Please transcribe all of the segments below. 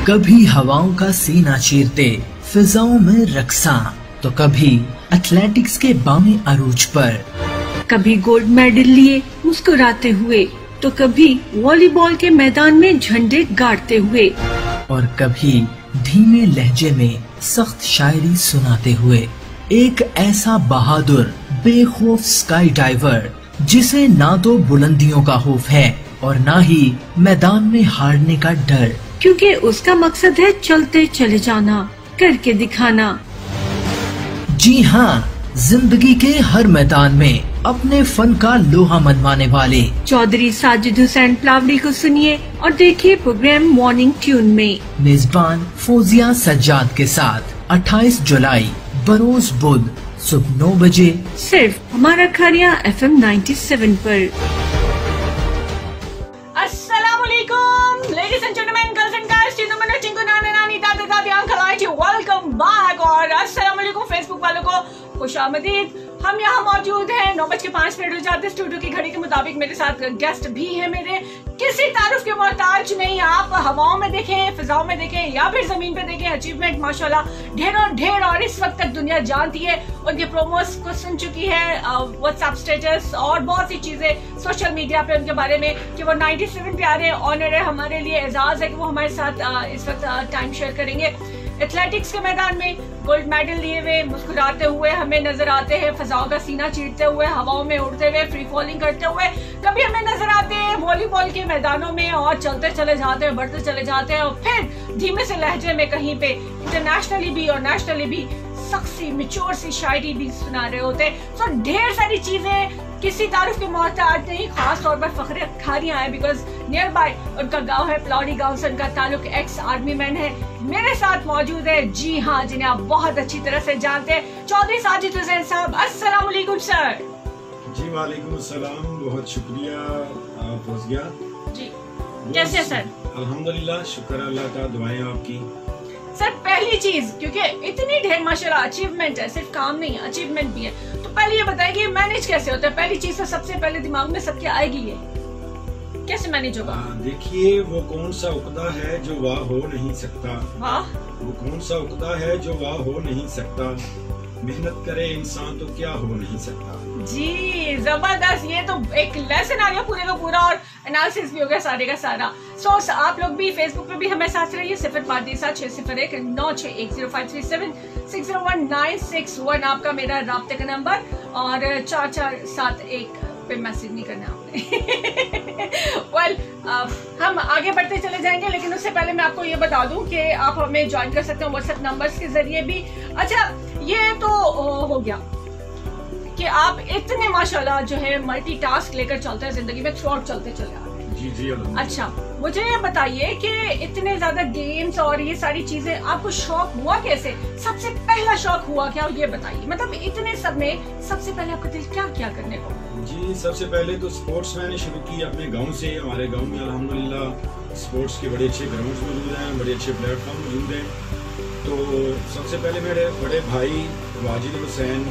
कभी हवाओं का सीना चीरते फिजाओं में रक्सा, तो कभी एथलेटिक्स के बामे अरूज पर, कभी गोल्ड मेडल लिए मुस्कुराते हुए, तो कभी वॉलीबॉल के मैदान में झंडे गाड़ते हुए, और कभी धीमे लहजे में सख्त शायरी सुनाते हुए। एक ऐसा बहादुर बेखौफ स्काई डाइवर जिसे ना तो बुलंदियों का खौफ है और ना ही मैदान में हारने का डर, क्योंकि उसका मकसद है चलते चले जाना, करके दिखाना। जी हाँ, जिंदगी के हर मैदान में अपने फन का लोहा मनवाने वाले चौधरी साजिद हुसैन प्लावड़ी को सुनिए और देखिए प्रोग्राम मॉर्निंग ट्यून में मेजबान फौजिया सज्जाद के साथ 28 जुलाई बरोज बुध सुबह 9 बजे सिर्फ हमारा खानिया FM 97 पर। अस्सलामुअलैकुम ladies and gentleman, girls and guys, Chinnu Chinku नाना नानी दादा दादी अंकल आंटी, वेलकम बैक और अस्सलामुअलैकुम फेसबुक वालों को खुशामदीद। हम यहाँ मौजूद हैं 9:05 हो जाते स्टूडियो की घड़ी के मुताबिक। मेरे साथ गेस्ट भी हैं मेरे, किसी तारुफ के मोहताज नहीं। आप हवाओं में देखें, फिजाओं में देखें या फिर जमीन पे देखें, अचीवमेंट माशाल्लाह ढेरों ढेर, और इस वक्त तक दुनिया जानती है। उनके प्रोमोस को सुन चुकी है, व्हाट्सएप स्टेटस और बहुत सी चीजें सोशल मीडिया पे उनके बारे में कि वो 97 पे आ रहे हैं। ऑनर है, हमारे लिए एजाज है कि वो हमारे साथ इस वक्त टाइम शेयर करेंगे। एथलेटिक्स के मैदान में गोल्ड मेडल लिए हुए मुस्कुराते हुए हमें नजर आते हैं, फिजाओं का सीना चीरते हुए, हवाओं में उड़ते हुए, फ्री फॉलिंग करते हुए। कभी हमें नजर आते हैं वॉलीबॉल के मैदानों में और चलते चले जाते हैं, बढ़ते चले जाते हैं, और फिर धीमे से लहजे में कहीं पे इंटरनेशनली भी और नेशनली भी सख्ती मिच्योर सी शायरी भी सुना रहे होते हैं। तो ढेर सारी चीजें, किसी तारीफ के मोहताज नहीं। खास तौर पर फखरे खारियां हैं बिकॉज नियर बाय उनका गांव है, प्लावड़ी गांव से उनका ताल्लुक एक्स आर्मी मैन है। मेरे साथ मौजूद है, जी हाँ, जिन्हें आप बहुत अच्छी तरह से जानते हैं, चौधरी साजिद हुसैन साहब। अस्सलाम वालेकुम सर। जी वालेकुम अस्सलाम, बहुत शुक्रिया फौजिया जी। कैसे है सर? अल्हम्दुलिल्लाह, शुक्र अल्लाह का, दुआएं आपकी। सर पहली चीज, क्योंकि इतनी ढेर माशाल्लाह अचीवमेंट है, सिर्फ काम नहीं है, अचीवमेंट भी है, तो पहले ये बताइए कि मैनेज कैसे होता है? पहली चीज तो सबसे पहले दिमाग में सबके आएगी, ये कैसे मैनेज होगा? देखिए, वो कौन सा उक्दा है जो वाह हो नहीं सकता। वाह। वो कौन सा उक्दा है जो वाह हो नहीं सकता, मेहनत करे इंसान तो क्या हो नहीं सकता। जी जबरदस्त, ये तो एक लेसन आ गया पूरे का पूरा, और एनालिसिस भी हो गया सारे का सारा। सो आप लोग भी फेसबुक पे भी हमें साथ रहिए। 0537601961 601961 आपका मेरा राब्ते का नंबर, और 4471 पे मैसेज नहीं करना आपने। वेल, हम आगे बढ़ते चले जाएंगे, लेकिन उससे पहले मैं आपको ये बता दूं कि आप हमें ज्वाइन कर सकते हो व्हाट्सएप नंबर्स के जरिए भी। अच्छा, ये तो हो गया कि आप इतने माशाल्लाह जो है मल्टीटास्क लेकर चलते हैं जिंदगी में, थ्रू आउट चलते चले आ रहे हैं। जी जी। अच्छा, मुझे ये बताइए कि इतने ज्यादा गेम्स और ये सारी चीजें, आपको शौक हुआ कैसे? सबसे पहला शौक हुआ क्या, ये बताइए। मतलब इतने सब में सबसे पहले आपका दिल क्या क्या करने को? जी, सबसे पहले तो स्पोर्ट्स मैंने शुरू की अपने गांव से। हमारे गांव में अल्हम्दुलिल्लाह स्पोर्ट्स के बड़े अच्छे ग्राउंड्स मौजूद हैं, बड़े अच्छे प्लेटफॉर्म मौजूद हैं। तो सबसे पहले मेरे बड़े भाई वाजिद हुसैन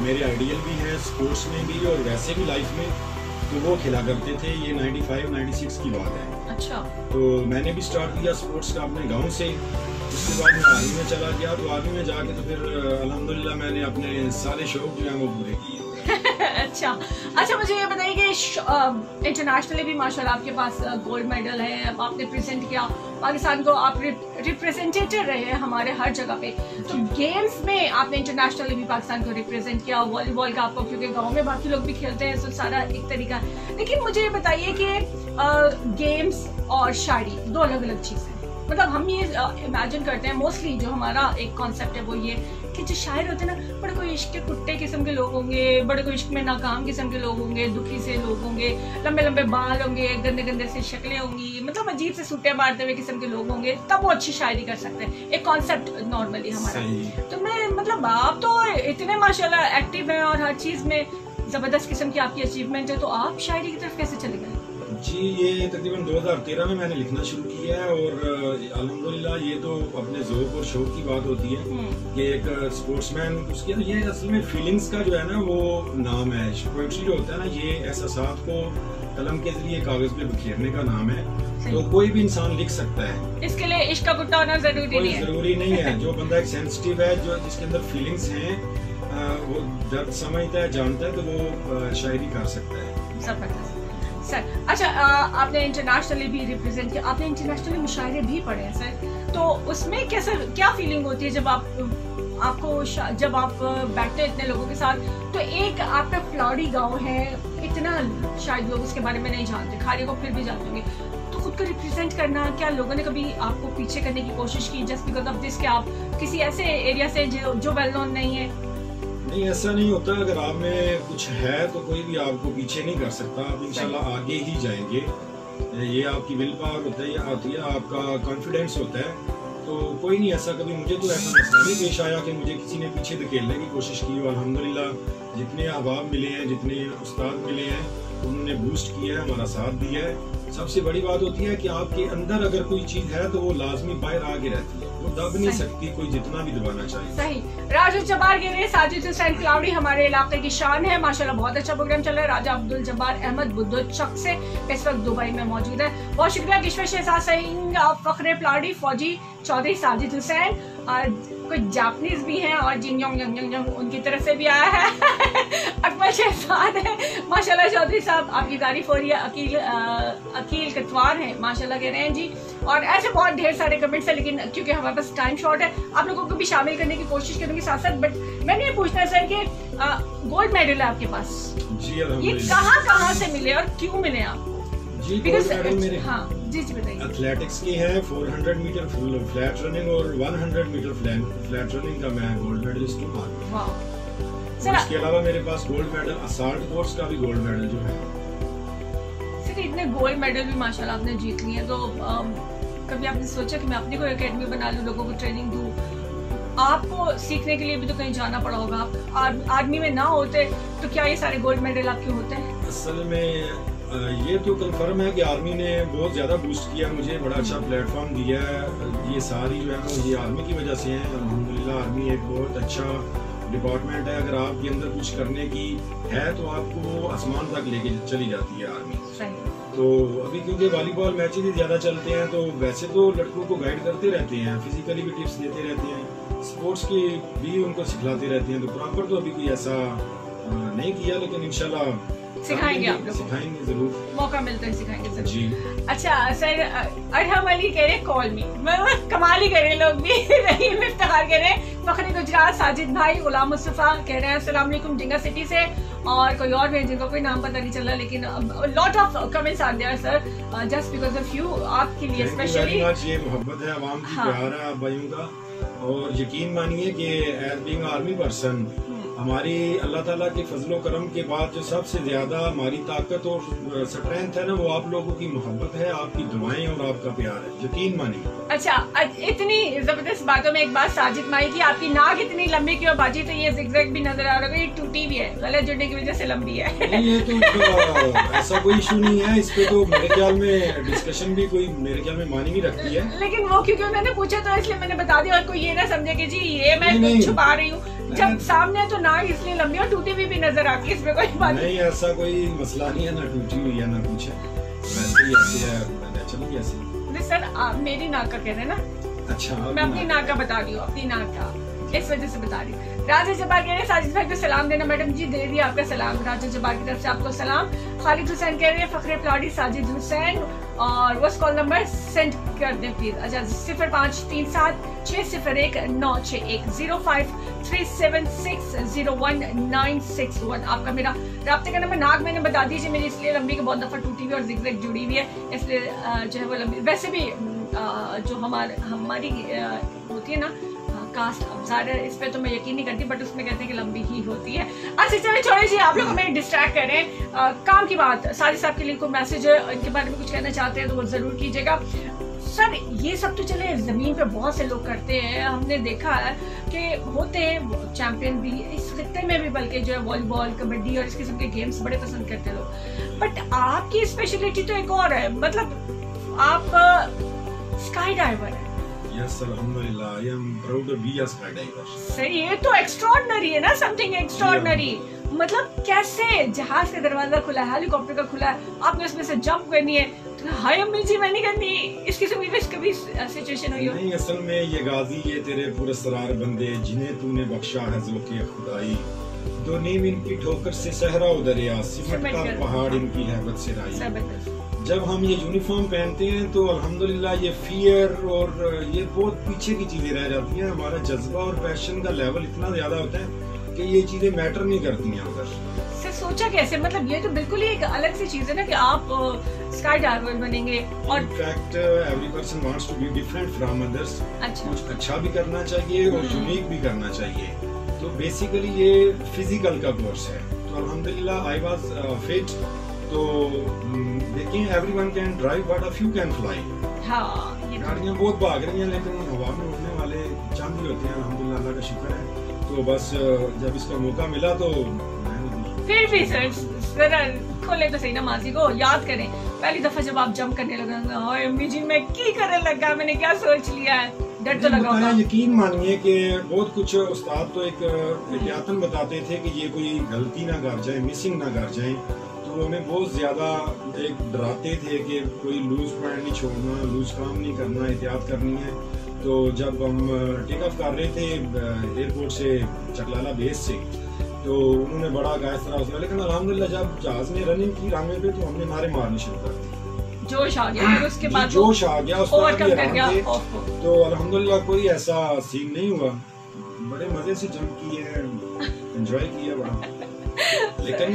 मेरे आइडियल भी हैं, स्पोर्ट्स में भी और वैसे भी लाइफ में, तो वो खेला करते थे। ये 95-96 की बात है। अच्छा। तो मैंने भी स्टार्ट किया स्पोर्ट्स का अपने गांव से। उसके बाद मैं आर्मी में चला गया, तो आर्मी में जाके तो फिर अल्हम्दुलिल्लाह मैंने अपने सारे शौक जो हैं वो पूरे किए। अच्छा, मुझे ये बताइए कि इंटरनेशनली भी माशाल्लाह आपके पास गोल्ड मेडल है, आपने प्रेजेंट किया पाकिस्तान को, आप रिप्रेजेंटेटिव रहे हैं हमारे हर जगह पे। तो गेम्स में आपने इंटरनेशनली भी पाकिस्तान को रिप्रेजेंट किया। वॉलीबॉल का आपको, क्योंकि गांव में बाकी लोग भी खेलते हैं, तो सारा एक तरीका है। लेकिन मुझे ये बताइए कि गेम्स और शायरी दो अलग अलग चीज़ है। मतलब हम ये इमेजिन करते हैं, मोस्टली जो हमारा एक कॉन्सेप्ट है वो ये कि जो शायर होते हैं ना, बड़े कोई इश्क के कुत्ते किस्म के लोग होंगे, बड़े कोई इश्क में नाकाम किस्म के लोग होंगे, दुखी से लोग होंगे, लंबे लंबे बाल होंगे, गंदे गंदे से शक्लें होंगी, मतलब अजीब से सूटे मारते हुए किस्म के लोग होंगे, तब वो अच्छी शायरी कर सकते हैं। एक कॉन्सेप्ट नॉर्मली हमारा। तो मैं मतलब आप तो इतने माशाल्लाह एक्टिव हैं और हर चीज में जबरदस्त किस्म की आपकी अचीवमेंट है, तो आप शायरी की तरफ कैसे चले गए? जी, ये तकरीबन 2013 में मैंने लिखना शुरू किया है, और अल्हम्दुलिल्लाह ये तो अपने ज़ौक़ और शौक़ की बात होती है कि एक स्पोर्ट्समैन, उसके ये असल में फीलिंग्स का जो है ना वो नाम है। पोएट्री जो होता है ना, ये एहसासात को कलम के जरिए कागज पे बिखेरने का नाम है, तो कोई भी इंसान लिख सकता है। इसके लिए इश्क का गुट्टा होना जरूरी नहीं है। जरूरी नहीं है। जो बंदा एक सेंसिटिव है, जो जिसके अंदर फीलिंग्स हैं, वो दर्द समझता है, जानता है, तो वो शायरी कर सकता है। जबरदस्त सर। अच्छा, आपने इंटरनेशनली भी रिप्रेजेंट किया, आपने इंटरनेशनली मुशायरे भी पढ़े हैं सर, तो उसमें कैसा क्या फीलिंग होती है जब जब आप बैठते हैं इतने लोगों के साथ? तो एक आपका फ्लॉडी गांव है, इतना शायद लोग उसके बारे में नहीं जानते, खाली को फिर भी जानते होंगे, तो खुद को रिप्रेजेंट करना, क्या लोगों ने कभी आपको पीछे करने की कोशिश की जस्ट बिकॉज ऑफ दिस, कि आप किसी ऐसे एरिया से जो वेल नोन नहीं है? नहीं, ऐसा नहीं होता। अगर आप में कुछ है तो कोई भी आपको पीछे नहीं कर सकता। आप इंशाल्लाह आगे ही जाएंगे। ये आपकी विल पावर होता है, आती है, आपका कॉन्फिडेंस होता है। तो कोई नहीं, ऐसा कभी मुझे तो ऐसा मसला नहीं पेश आया कि मुझे किसी ने पीछे धकेलने की कोशिश की हो। अल्हम्दुलिल्लाह जितने अहबाब मिले हैं, जितने उस्ताद मिले हैं, उन्होंने बूस्ट किया है, हमारा साथ दिया है। सबसे बड़ी बात होती है कि आपके अंदर अगर कोई चीज है तो वो लाजमी बाहर आगे रहती है, वो दब नहीं सकती कोई जितना भी दबाना चाहे। सही। राजा जब्बार कह रहे हैं साजिद हुसैन क्लाउडी हमारे इलाके की शान है, माशाल्लाह बहुत अच्छा प्रोग्राम चल रहा है। राजा अब्दुल जब्बार अहमद बुद्दुचक से इस वक्त दुबई में मौजूद है। बहुत शुक्रिया। किश्वर शहजाद सिंह, फखरे प्लाडी, फौजी चौधरी, साजिद हुसैन, और कुछ जापानीज भी हैं, और जिंग उनकी तरफ से भी आया है। अकबर शहजाद है, माशाल्लाह चौधरी साहब आपकी तारीफ हो रही है। अकील कतवार है, माशाल्लाह कह रहे हैं जी। और ऐसे बहुत ढेर सारे कमेंट्स हैं, लेकिन क्योंकि हमारे पास टाइम शॉर्ट है, आप लोगों को भी शामिल करने की कोशिश करूंगी साथ साथ। बट मैंने ये पूछना है सर कि गोल्ड मेडल है आपके पास जी, ये कहाँ से मिले और क्यों मिले आप? जी, गोल्ड मेडल मेरे जी बताइए। एथलेटिक्स की है, 400 मीटर फ्लैट रनिंग और 100 मीटर फ्लैट रनिंग का मैं गोल्ड मेडलिस्ट हूँ। इसके अलावा मेरे पास गोल्ड मेडल असाल्ट कोर्स का भी गोल्ड मेडल जो है। सर इतने गोल्ड मेडल भी माशाल्लाह आपने जीत लिए, तो कभी आपने सोचा कि मैं अपनी कोई एकेडमी बना लूं, लोगों को ट्रेनिंग दूं? आपको सीखने के लिए भी तो कहीं जाना पड़ा होगा। आप आर्मी में ना होते तो क्या ये सारे गोल्ड मेडल आपके होते हैं? असल में ये तो कंफर्म है कि आर्मी ने बहुत ज़्यादा बूस्ट किया, मुझे बड़ा अच्छा प्लेटफॉर्म दिया है। ये सारी जो है ना, ये आर्मी की वजह से है। अल्हम्दुलिल्लाह आर्मी एक बहुत अच्छा डिपार्टमेंट है। अगर आपके अंदर कुछ करने की है तो आपको आसमान तक लेके चली जाती है आर्मी। तो अभी क्योंकि वॉलीबॉल मैचेस ही ज़्यादा चलते हैं, तो वैसे तो लड़कों को गाइड करते रहते हैं, फिजिकली भी टिप्स देते रहते हैं, स्पोर्ट्स की भी उनको सिखलाते रहते हैं। तो प्रॉपर तो अभी कोई ऐसा नहीं किया, लेकिन इंशाल्लाह सिखाएंगे, आप लोग सिखाएंगे, जरूर मौका मिलता है सिखाएंगे सर जी। अच्छा सर, अरहम अली कह रहे कॉल मी, कमाल ही कर रहे लोग भी। रहीम इफ्तिखार कह रहे हैं, फखरे गुजरात, साजिद भाई, गुलाम मुस्तफा कह रहे हैं अस्सलाम वालेकुम डिंगा सिटी से, और कोई और भी जिनका कोई नाम पता नहीं चल रहा, लेकिन lot of comments are there sir just because of you, आपके लिए स्पेशली। ये मोहब्बत है, आवाम की प्यार है आप भाइयों का, और यकीन मानिए कि एज बीइंग आर्मी पर्सन हमारी अल्लाह ताला के फजलो करम के बाद जो सबसे ज्यादा हमारी ताकत और स्ट्रेंथ है ना, वो आप लोगों की मोहब्बत है, आपकी दुआएं और आपका प्यार है, यकीन मानिए। अच्छा, इतनी जबरदस्त बातों में एक बात साजिद माई की, आपकी नाक इतनी लंबी क्यों बाजी? तो ये जिगजैग भी नजर आ रहा है, ये टूटी भी है, गलत जुड़ने की वजह से लंबी है। ये तो ऐसा कोई इशू नहीं है, इस पे तो मेरे ख्याल में डिस्कशन भी कोई मेरे ख्याल में मानी नहीं रखती है। लेकिन वो क्योंकि उन्होंने पूछा तो इसलिए मैंने बता दिया, और कोई ये ना समझे कि जी ये मैं छुपा रही हूँ, जब सामने तो नाक इसलिए लंबी और टूटी हुई भी नजर आती है, इसमें कोई बात नहीं। ऐसा कोई मसला नहीं है, ना टूटी हुई है ना कुछ है, वैसे ही ऐसे है, नेचुरली ऐसे। सर आप मेरी नाक का कह रहे हैं ना? अच्छा, मैं अपनी नाक का बता रही हूँ, अपनी नाक का इस वजह से बता रही हूँ। राजा जब्बार कह रहे हैं साजिद भाई को सलाम देना। मैडम जी दे दिया आपका सलाम, राजा जब्बार की तरफ से आपको सलाम। खालिद हुसैन कह रहे हैं फखरे प्लाडी साजिद हुसैन, और वो कॉल नंबर सेंड कर दें प्लीज। अच्छा, 0537 601 961 0537601961 आपका मेरा राब्ते का नंबर। नाक मैंने बता दीजिए मेरी इसलिए लंबी कि बहुत दफा टूटी हुई और जिगजैग जुड़ी हुई है, इसलिए जो है वो लंबी। वैसे भी जो हमारी होती है ना कास्ट, अब ज़्यादा इस पे तो मैं यकीन नहीं करती, बट उसमें कहते हैं कि लंबी ही होती है। अच्छा चलिए छोड़े जी, आप लोग हमें डिस्ट्रैक्ट कर रहे हैं। काम की बात, साजिद साहब के लिए कोई मैसेज है, इनके बारे में कुछ कहना चाहते हैं तो वो जरूर कीजिएगा। सर ये सब तो चले जमीन पे बहुत से लोग करते हैं, हमने देखा है कि होते हैं चैंपियन भी इस खित्ते में भी, बल्कि जो है वॉलीबॉल, कबड्डी और इस किस्म के गेम्स बड़े पसंद करते हैं लोग। बट आपकी स्पेशलिटी तो एक और है, मतलब आप स्काई डाइवर है। Yes, alhamdulillah, I am proud to be a skydiver. सही, ये तो एक्स्ट्राऑर्डिनरी है ना, समथिंग एक्स्ट्राऑर्डिनरी। मतलब कैसे जहाज का दरवाजा खुला है, हेलीकॉप्टर का खुला है, आपने उसमें से जंप करनी है, तो हाय अम्मी जी मैं नहीं करनी, इसकी कभी सिचुएशन हुई हो? नहीं, असल में ये गाजी ये तेरे पुरस्कार बंदे जिन्हें तूने बख्शा है ज़ोक़े खुदाई, दो नीम इनकी ठोकर से सहरा उदरिया, सिमट कर पहाड़ इनकी हैबत से राई। जब हम ये यूनिफॉर्म पहनते हैं तो अल्हम्दुलिल्लाह ये फियर और ये बहुत पीछे की चीजें रह जाती हैं। हमारा जज्बा और पैशन का लेवल इतना ज्यादा होता है कि ये चीजें मैटर नहीं करती हैं उधर। सर सोचा कैसे, मतलब ये तो बिल्कुल ही एक अलग सी चीज है ना कि आप स्काई डाइवर बनेंगे और in fact every person wants to be different from others. अच्छा, कुछ अच्छा भी करना चाहिए और यूनिक भी करना चाहिए। तो बेसिकली ये फिजिकल का कोर्स है। तो अल्हम्दुलिल्लाह आई वाज फिट। तो देखिए everyone can drive but a few can fly. हाँ, गाड़ियाँ बहुत भाग रही हैं लेकिन हवा में उड़ने वाले चंद ही होते हैं। अल्हम्दुलिल्लाह अल्लाह का शुक्र है। तो बस जब इसका मौका मिला तो फिर भी सर खोले तो सही ना माजी को याद करें पहली दफा जब आप जंप करने लगे, हाय अम्मी जी मैं की करने लगा, मैंने क्या सोच लिया है, डर तो लगा होगा। यकीन मानिए कि बहुत कुछ उस्ताद तो एक एहतियातन बताते थे कि ये कोई गलती ना कर जाए, मिसिंग ना कर जाए। तो हमें बहुत ज्यादा एक डराते थे कि कोई लूज पॉइंट नहीं छोड़ना, लूज काम नहीं करना, एहतियात करनी है। तो जब हम टेक ऑफ कर रहे थे एयरपोर्ट से चकलाला बेस से, तो उन्होंने बड़ा गायसरा उसने, लेकिन अल्हम्दुलिल्लाह जब जहाज ने रनिंग की रनवे पे तो हमने नारे मारने शुरू कर दिए। जोश आ गया और उसके बाद जोश आ गया, ओवरकम कर गया। तो अल्हम्दुलिल्लाह कोई ऐसा सीन नहीं हुआ। बड़े मजे से जंप किए हैं, एंजॉय किया बड़ा। लेकिन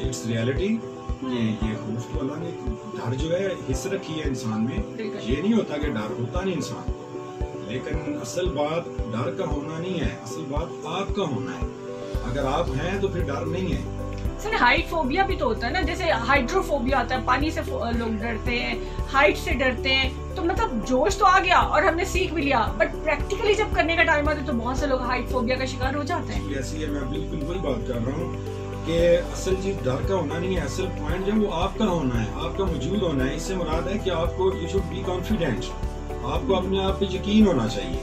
इट्स रियलिटी ये खौफ तो अल्लाह ने डर जो है हिस्स रखी है इंसान में। ये नहीं होता कि डर होता नहीं इंसान को, लेकिन असल बात डर का होना नहीं है, असल बात आपका होना है। अगर आप हैं तो फिर डर नहीं है। सर हाइट फोबिया भी तो होता है ना, जैसे हाइड्रोफोबिया होता है, पानी से लोग डरते हैं, हाइट से डरते हैं। तो मतलब जोश तो आ गया और हमने सीख भी लिया, बट प्रैक्टिकली जब करने का टाइम आता है तो बहुत से लोग हाइट फोबिया का शिकार हो जाते हैं। ऐसी है, मैं बिल्कुल वही बात कर रहा हूँ कि असल चीज डर का होना नहीं है। असल पॉइंट जो वो आपका होना है, आपका मौजूद होना है। इससे मुराद है कि आपको यू शुड बी कॉन्फिडेंट, आपको अपने आप पे यकीन होना चाहिए।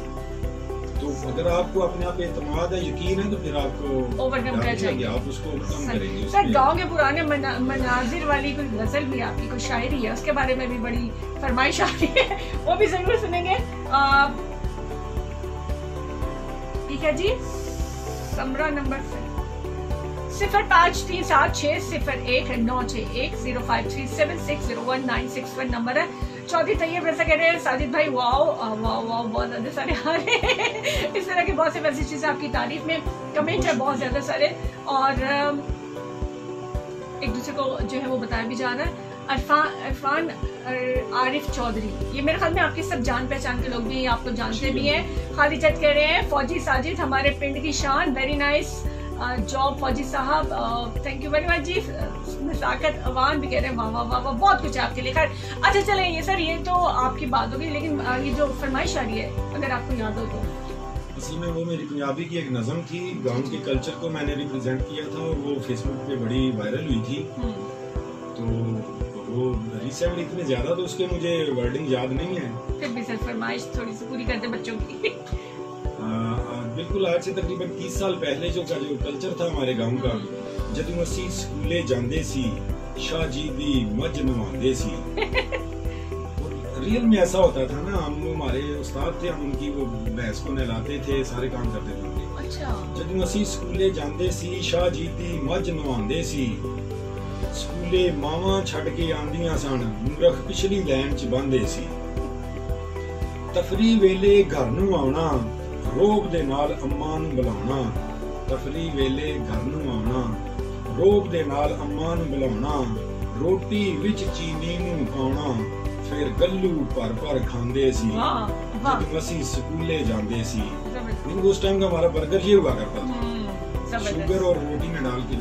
तो अगर आपको अपने आप पे एतमाद है, यकीन है, तो फिर आपको ओवरकम कर जाएंगे, आप उसको ओवरकम करेंगे। सर गांव के पुराने मनाजिर वाली कोई गजल भी आपकी, कोई शायरी है, उसके बारे में भी बड़ी फरमाइश आ रही है, वो भी जरूर सुनेंगे। ठीक है जी, समरा नंबर 0536019661 नंबर है। चौधरी तैयब ऐसा कह रहे हैं, साजिद भाई वाओ वाओ वाओ बहुत ज्यादा सारे आ रहे हैं। इस तरह के बहुत से मैसेजेस आपकी तारीफ में, कमेंट है बहुत ज्यादा सारे, और एक दूसरे को जो है वो बताया भी जा रहा है। इरफान आरिफ चौधरी, ये मेरे ख्याल में आपके सब जान पहचान के लोग भी हैं, आपको जानते भी हैं। खालिद जट कह रहे हैं, फौजी साजिद हमारे पिंड की शान, वेरी नाइस जॉब फौजी साहब, थैंक यू वेरी मच जी। नज़ाकत अवान भी कह रहे हैं वाह वाह वाह वाह, बहुत कुछ आपके लिए। खैर अच्छा चले, ये सर ये तो आपकी बात होगी, लेकिन ये जो फरमाइश आ रही है अगर आपको याद हो तो। असल में वो मेरी पंजाबी की एक नज़म थी, गांव के कल्चर को मैंने रिप्रेजेंट किया था और वो फेसबुक पे बड़ी वायरल हुई थी। तो वो रिसेंटली इतने ज्यादा तो उसके मुझे वर्डिंग याद नहीं है। फिर भी सर फरमाइश थोड़ी सी पूरी करते बच्चों की। बिल्कुल आज से तकरीबन 30 साल पहले जो कल्चर था हमारे गांव का, जदों असी स्कूले जांदे सी, शाह जी दी मज नवांदे सी। रियल में ऐसा होता था ना, हम हमारे उस्ताद थे, हम उनकी वो भैंस को नहलाते थे, सारे काम करते थे। अच्छा। जदों असी स्कूले जांदे सी, शाह जी दी मज नवांदे सी, स्कूले मावां छड़ के आंदियां सन, मूरख पिछली लैन च बंदे सी। तफरी वेले घर नूं आउणा, रोब दे नाल अम्मा नूं बुलाउणा। तफरी वेले घर नूं आउणा, रोब दे नाल अम्मा नूं बुलाउणा। रोटी विच चीनी नूं पाउणा, फिर गल्लू भर भर खांदे सी। जब असीं स्कूले जांदे सी, उस टाइम का हमारा बर्गर ये हुआ करता था, शुगर और रोटी में डाल के।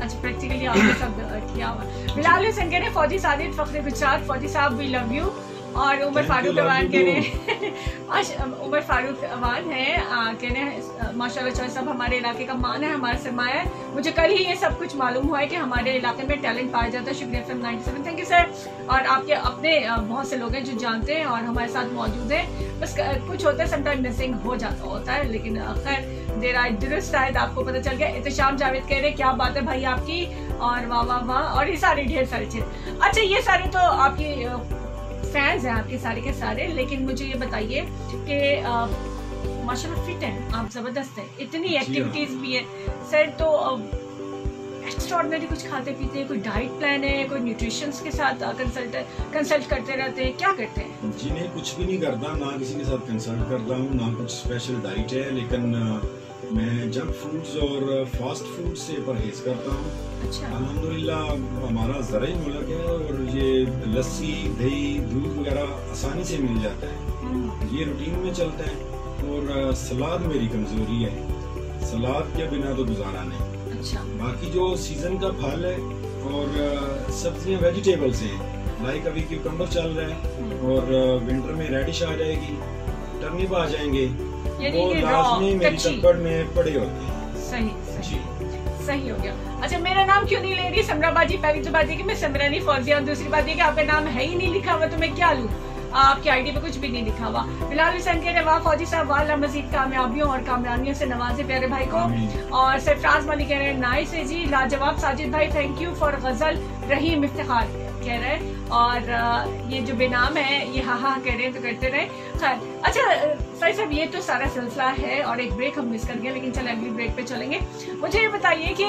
अच्छा, प्रैक्टिकली आपने सब किया हुआ। बिलाल हुसैन कह रहे हैं, फौजी साजिद फख्र गुजरात, फौजी साहब वी लव यू। और उमर फारूक रवान कह रहे हैं आज उमर फारूक अवान है, कहने हैं माशाल्लाह चौधरी साहब हमारे इलाके का मान है, हमारा सरमाया है। मुझे कल ही ये सब कुछ मालूम हुआ है कि हमारे इलाके में टैलेंट पाया जाता है। शुक्रिया FM 97, थैंक यू सर। और आपके अपने बहुत से लोग हैं जो जानते हैं और हमारे साथ मौजूद हैं। बस कुछ होता है समटाइम मिसिंग हो जाता होता है, लेकिन खैर देर आई दुरुस्त शायद आपको पता चल गया। इत्तेशाम जावेद कह रहे क्या बात है भाई आपकी, और वाह वाह वाह, और ये सारे ढेर सारे चीज। अच्छा ये सारे तो आपकी फैंस हैं आपके सारे के सारे, लेकिन मुझे ये बताइए कि माशाल्लाह फिट हैं आप, जबरदस्त हैं, इतनी एक्टिविटीज भी है सर, तो एक्स्ट्राऑर्डिनरी कुछ खाते पीते हैं, कोई डाइट प्लान है, कोई न्यूट्रिशंस के साथ कंसल्ट करते रहते हैं, क्या करते हैं? जी नहीं, कुछ भी नहीं करता, ना किसी के साथ कंसल्ट करता हूँ, ना कुछ स्पेशल डाइट है, लेकिन मैं जंक फूड्स और फास्ट फूड से परहेज करता हूँ। अच्छा। अल्हम्दुलिल्लाह हमारा ज़राई मुल्क है और ये लस्सी दही दूध वगैरह आसानी से मिल जाता है, ये रूटीन में चलता है। और सलाद मेरी कमजोरी है, सलाद के बिना तो गुजारा नहीं। अच्छा। बाकी जो सीजन का फल है और सब्जियां वेजिटेबल्स हैं, लाइक अभी क्यूकम्बर चल रहा है और विंटर में रेडिश आ जाएगी, टर्निप आ जाएंगे, वो लास्ट में मेरी टप्पड़ में पड़े होते हैं। सही सही हो गया। अच्छा मेरा नाम क्यों नहीं ले रही समराबाजी? पहली तो बात है कि मैं समरा नहीं फौजिया, और दूसरी बात है कि आपका नाम है ही नहीं लिखा हुआ, तो मैं क्या लूँ? आपकी आईडी पे कुछ भी नहीं लिखा हुआ। बिलाल हुसैन कह रहे वाह फौजी साहब, वाह मजीद कामयाबियों और कामयाबियों से नवाजे प्यारे भाई को। और सरफराज मलिक कह रहे हैं नाइस है जी, लाजवाब। साजिद भाई थैंक यू फॉर गजल। रहीम इफ्तिखार कह रहे हैं, और ये जो बेनाम है ये हाँ कह रहे हैं तो करते रहे। खैर अच्छा सही साहब, ये तो सारा सिलसिला है और एक ब्रेक हम मिस कर गए, लेकिन चलो अगली ब्रेक पे चलेंगे। मुझे ये बताइए कि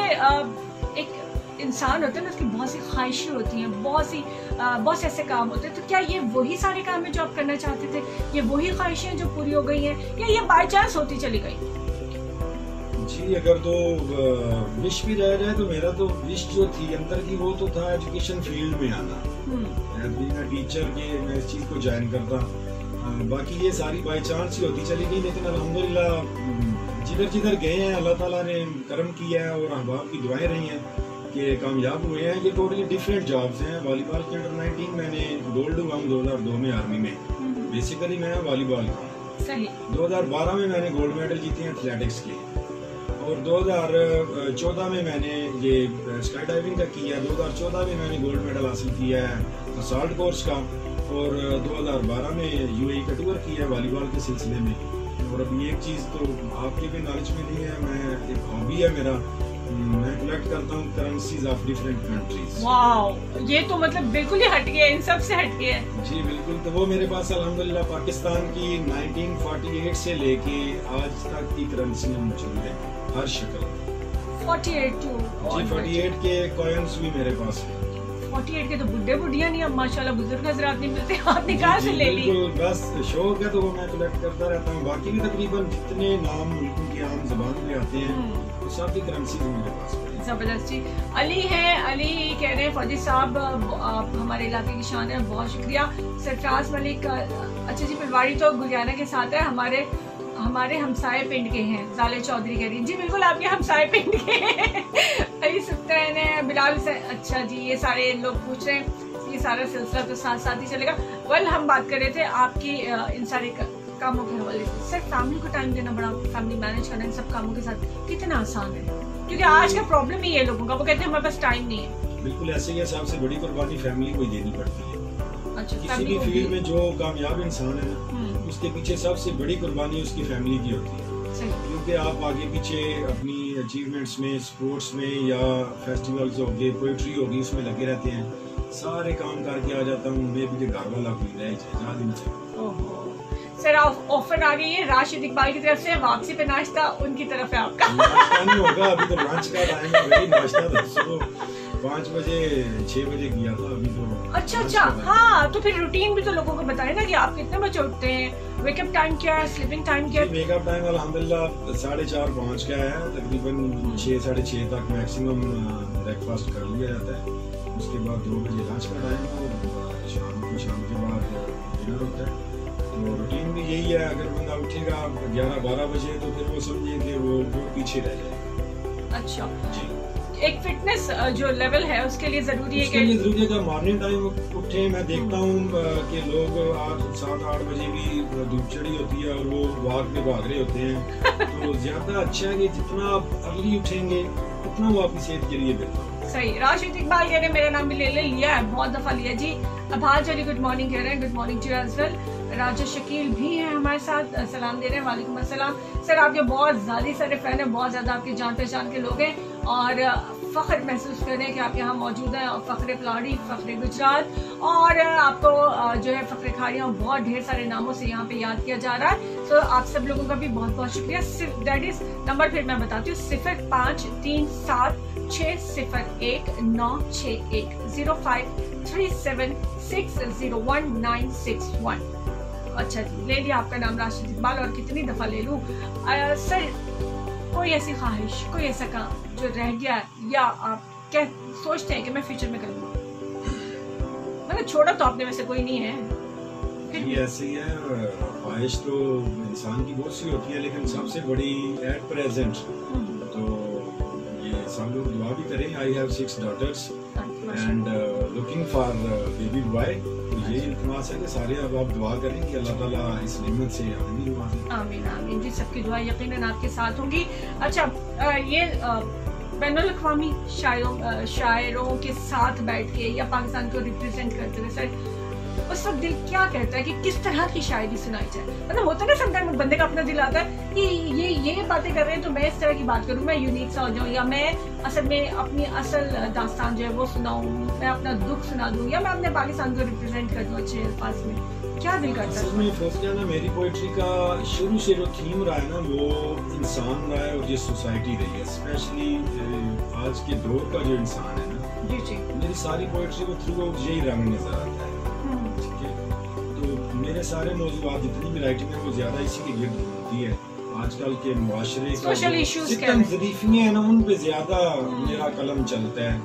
एक इंसान होता है ना, उसकी बहुत सी ख्वाहिशें होती हैं, बहुत से ऐसे काम होते हैं, तो क्या ये वही सारे काम है जो आप करना चाहते थे? ये वही ख्वाहिशें जो पूरी हो गई हैं, या ये बाय चांस होती चली गई? जी अगर तो विश भी रह जाए तो मेरा तो विश जो थी अंदर की वो तो था एजुकेशन फील्ड में आना, टीचर के मैं इस चीज को ज्वाइन करता। बाकी ये सारी बाय चांस ही होती चली गई, लेकिन अल्हम्दुलिल्लाह जिधर जिधर गए हैं अल्लाह ताला ने करम किया है और अहबाब की दुआएं रही हैं कि कामयाब हुए हैं। ये टोटली डिफरेंट जॉब्स हैं। वॉलीबॉल के अंडर 19 मैंने गोल्ड हुआ 2002 में आर्मी में, बेसिकली मैं वॉलीबॉल का हूँ। 2012 में मैंने गोल्ड मेडल जीते हैं एथलेटिक्स के, और 2014 में मैंने ये स्काई डाइविंग का किया, 2014 में मैंने गोल्ड मेडल हासिल किया है असॉल्ट कोर्स का, और 2012 में यूएई का टूर किया है वॉलीबॉल के सिलसिले में। और अभी एक चीज़ तो आपके भी नॉलेज में नहीं है, मैं एक हॉबी है मेरा, मैं कलेक्ट करता हूँ currencies of different countries. Wow, ये तो मतलब बिल्कुल ही हट गया, इन सब से हट गया है। जी बिल्कुल, तो वो मेरे पास अल्हम्दुलिल्लाह पाकिस्तान की 1948 से लेके आज तक की करेंसी मौजूद है, हर शक्ल। 48 के कॉइन्स भी मेरे पास है। 48 के तो बुढ़े बुढ़िया नहीं, अब माशाल्लाह बुजुर्ग हजरात नहीं मिलते, आपने कहाँ से ले ली? बस शौक है तो वो मैं कलेक्ट करता रहता हूँ। बाकी भी तकरीबन जितने नाम मुल्कों की आम जबान में आते हैं वो सब की करेंसी मेरे पास है। जबरदस्त जी। अली है, अली कह रहे हैं फौजी साहब आप हमारे इलाके की शान है, बहुत शुक्रिया। सरफराज मलिक अच्छा जी, पिलवाड़ी तो गुलियाना के साथ है, हमारे हमसाए पिंड के हैं। जाले चौधरी कह रही जी बिल्कुल आपके हमसाए पिंड के हैं। अली सुल्तान है, बिलाल से अच्छा जी, ये सारे लोग पूछ रहे हैं, ये सारा सिलसिला तो साथ साथ ही चलेगा। वेल हम बात कर रहे थे आपकी इन सारे कामों के हवाले से। सर फैमिली को टाइम देना, बड़ा फैमिली मैनेज करना इन सब कामों के साथ कितना आसान है? क्योंकि आज का प्रॉब्लम ही है लोगों का, वो कहते हैं हमारे पास टाइम नहीं है। बिल्कुल ऐसे ही सबसे बड़ी कुर्बानी फैमिली को देनी पड़ती है। अच्छा, किसी भी फील्ड में जो कामयाब इंसान है ना, उसके पीछे सबसे बड़ी कुर्बानी उसकी फैमिली की होती है। क्योंकि आप आगे पीछे अपनी अचीवमेंट्स में, स्पोर्ट्स में या फेस्टिवल्स हो गए, पोइट्री होगी, उसमें लगे रहते हैं, सारे काम करके आ जाता हूँ मैं भी, घर वाला कोई रह जाए। सर ऑफर आ गई है राशिद इकबाल की तरफ से, वापसी पे नाश्ता उनकी तरफ है आपका। नाश्ता नहीं होगा अभी तो, लंच का टाइम है, नाश्ता तो सुबह 5 बजे 6 बजे किया था, अभी तो। अच्छा हाँ, तो फिर रूटीन भी तो लोगों को बताए ना कि आप कितने बजे उठते हैं, वेकअप टाइम क्या है, स्लीपिंग टाइम क्या है? वेकअप टाइम अल्हम्दुलिल्लाह 4:30-5 का है, तकरीबन 6-6:30 तक मैक्सिमम ब्रेकफास्ट कर लिया जाता है। उसके बाद 2 बजे लंच का टाइम है, और शाम के बाद डिनर होता है। तो रूटीन भी यही है, अगर बंदा उठेगा 11-12 बजे तो फिर वो समझिए कि वो पीछे रह जाए। अच्छा जी। एक फिटनेस जो लेवल है उसके लिए जरूरी है कि मॉर्निंग टाइम उठे। मैं देखता हूँ कि लोग 7-8 बजे भी धूप चढ़ी होती है और वो वॉक पे भाग रहे होते हैं। तो ज्यादा अच्छा है कि जितना आप अर्ली उठेंगे उतना वो आपकी सेहत के लिए बेहतर। सही। राशिद इकबाल कह रहे हैं मेरा नाम भी ले लिया है, बहुत दफा लिया जी। अभाज अली गुड मॉर्निंग कह रहे हैं, good morning to you as well. Raja Shakeel भी हैं हमारे साथ, सलाम दे रहे हैं, वालेकुम अस्सलाम। सर आपके बहुत ज्यादा सारे फैन हैं, बहुत ज्यादा आपके जान पहचान के लोग हैं और फख्र महसूस कर रहे हैं कि आप यहाँ मौजूद हैं। और फ़ख्र पलाड़ी, फ़ख्र गुजरात और आपको जो है फ़ख्र खाड़िया बहुत ढेर सारे नामों से यहाँ पे याद किया जा रहा है। तो आप सब लोगों का भी बहुत बहुत शुक्रिया। दैट इज नंबर फिर मैं बताती हूँ 05376106105376019161। अच्छा जी, ले लिया आपका नाम राशिद इकबाल। और कितनी दफा ले लूं सर, कोई ऐसी ख्वाहिश, कोई ऐसा काम जो रह गया या आप क्या सोचते हैं कि मैं फ्यूचर में करूंगा? मतलब छोड़ा तो आपने वैसे कोई नहीं है, फिर भी ऐसे ही है। ख्वाहिश तो इंसान की बहुत सी होती है, लेकिन सबसे बड़ी एट प्रेजेंट तो ये सब लोग दुआ भी करें। I have 6 daughters and looking for baby boy. ये इल्तिमास है कि सारे अब आप दुआ करें कि अल्लाह ताला इस नेमत से हमें भी नवाजे। आमीन आमीन जी, सबकी दुआ यकीनन आपके साथ होगी। अच्छा, ये बैनुल अक़वामी शायरों के साथ बैठ के या पाकिस्तान को रिप्रेजेंट करते हुए सर उस वक्त दिल क्या कहता है कि किस तरह की शायरी सुनाई जाए? मतलब होता है ना समटाइम बंदे का अपना दिल आता है कि ये बातें कर रहे हैं तो मैं इस तरह की बात करूं, मैं यूनिक सा हो जाऊं, या मैं असल में अपनी असल दास्तान जो है वो सुनाऊं, मैं अपना दुख सुना दूं, या मैं अपने पाकिस्तान को रिप्रेजेंट कर दूं अच्छे अल्फाज में। क्या दिल करता है? में फोकिया ना मेरी पोइट्री का शुरू से जो थीम रहा है ना वो इंसान रहा है और ये सोसाइटी रही है, स्पेशली आज के दौर का जो इंसान है ना। जी जी, मेरी सारी पोइट्री को थ्रू यही रंग नजर आता है। मेरे सारे मौजूद जितनी भी राइटिंग है वो ज्यादा इसी के गिर्द घूमती है। आजकल के मुआशरे सोशल इश्यूज ज़रीफियाँ हैं ना, उन पे ज्यादा मेरा कलम चलता है।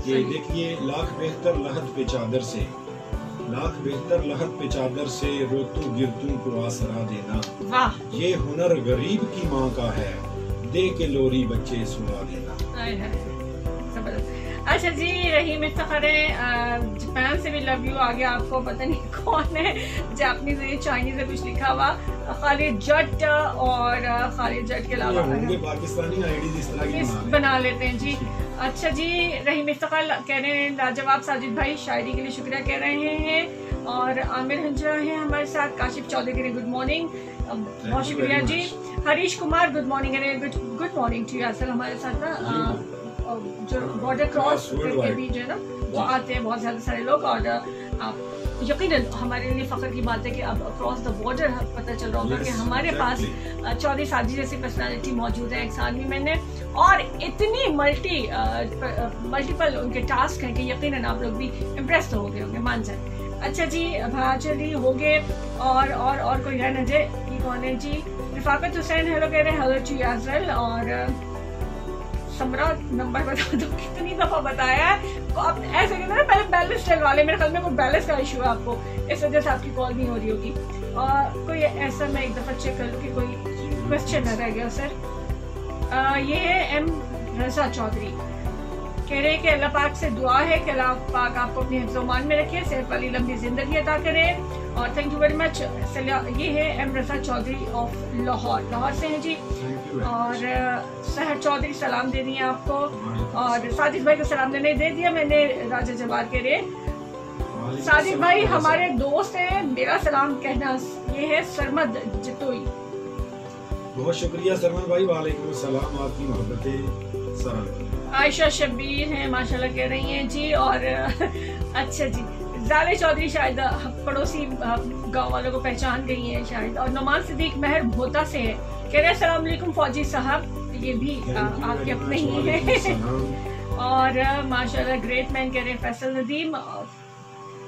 कि देखिए लाख बेहतर लहद पे चादर से, लाख बेहतर लहद पे चादर से रोतू गिरतू को आसरा देना। वाह, ये हुनर गरीब की माँ का है, दे के लोरी बच्चे सुला देना। अच्छा जी, रहीम इफ्तिखार जापान से भी लव यू आ गया आपको, पता नहीं कौन है, जापानीज है चाइनीज है कुछ लिखा हुआ। खालिद जट और खालिद जट के अलावा पाकिस्तानी आईडी इस तरह की बना लेते हैं जी। अच्छा जी, रहीम इफ्तिखार कह रहे हैं लाजवाब साजिद भाई शायरी के लिए शुक्रिया कह रहे हैं। और आमिर हंजरा है हमारे साथ, काशिफ चौधरी के लिए गुड मॉर्निंग, बहुत शुक्रिया जी। Harish Kumar good morning, good morning to you. असल हमारे साथ ना जो बॉर्डर क्रॉस के बीच है ना वो आते हैं बहुत ज्यादा सारे लोग, और आप यकीनन हमारे लिए फख्र की बात है कि अब अक्रॉस द बॉर्डर पता चल रहा होगा कि हमारे पास चौधरी साजिद जैसी पर्सनालिटी मौजूद है एक आदमी में, और इतनी मल्टीपल उनके टास्क हैं कि यकीनन आप लोग भी इम्प्रेस हो गए होंगे, मान जाए। अच्छा जी, भाचली हो गए और कोई है न जे, ये कौन है जी? रिफाकत हुसैन हेलो कह रहे हैं, हेलो टू एज वेल। और समरा नंबर बता दो, कितनी दफा बताया है तो आप ऐसे कहते हैं ना, पहले बैलेंस डलवा ले, मेरे ख्याल में कोई बैलेंस का इशू है आपको, इस वजह से आपकी कॉल नहीं हो रही होगी। और कोई ऐसा मैं एक दफा चेक कर लूँ कि कोई क्वेश्चन न रह गया सर। ये है एम रजा चौधरी, कह रहे हैं कि अल्लाह पाक से दुआ है कि अल्लाह पाक आपको अपने हिफ्ज़-ओ-मान में रखे, सेहत वाली लंबी जिंदगी अता करे, और थैंक यू वेरी मच। ये है एम रजा चौधरी ऑफ लाहौर से हैं जी। और सहर चौधरी सलाम दे रही है आपको, और साजिद भाई को सलाम देने दे दिया मैंने राजा जवार के लिए। साजिद भाई हमारे दोस्त हैं, मेरा सलाम कहना। ये है सरमद जतोई, बहुत शुक्रिया सरमद भाई, वालेकुम सलाम, आपकी मोहब्बतें सलाम। आयशा शब्बीर हैं माशाल्लाह कह रही हैं जी। और अच्छा जी, जाले चौधरी शायद पड़ोसी गांव वालों को पहचान गई हैं शायद। और नुमान सिद्दीक महर भोता से है, कह रहे हैं अस्सलाम वालेकुम फौजी साहब, ये भी आपके अपने ही हैं। और माशाल्लाह ग्रेट मैन कह रहे हैं फैसल नदीम।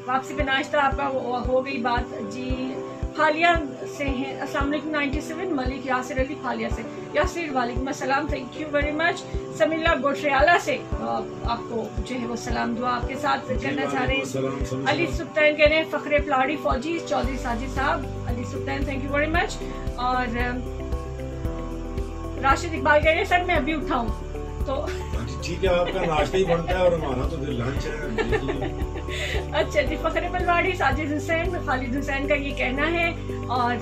वापसी पे नाश्ता आपका हो गई बात जी। फालिया से हैं, अस्सलाम वालेकुम 97 मलिक यासिर अली फालिया से, यासिर वालेकुम अस्सलाम, थैंक यू वेरी मच। समीला गोटरियाला से आपको जो है वो सलाम दुआ आपके साथ करना चाह रहे हैं। अली सुल्तान कह रहे हैं फख्रे पलाड़ी फौजी चौधरी साजिद साहब, अली सुल्तान थैंक यू वेरी मच। और राशिद इकबाल कह रहे हैं सर मैं अभी उठाऊं, तो ठीक है, आपका नाश्ता ही बनता है और हमारा तो फिर लंच है। अच्छा जी, फखर पलवाड़ी, साजिद हुसैन, खालिद हुसैन का ये कहना है। और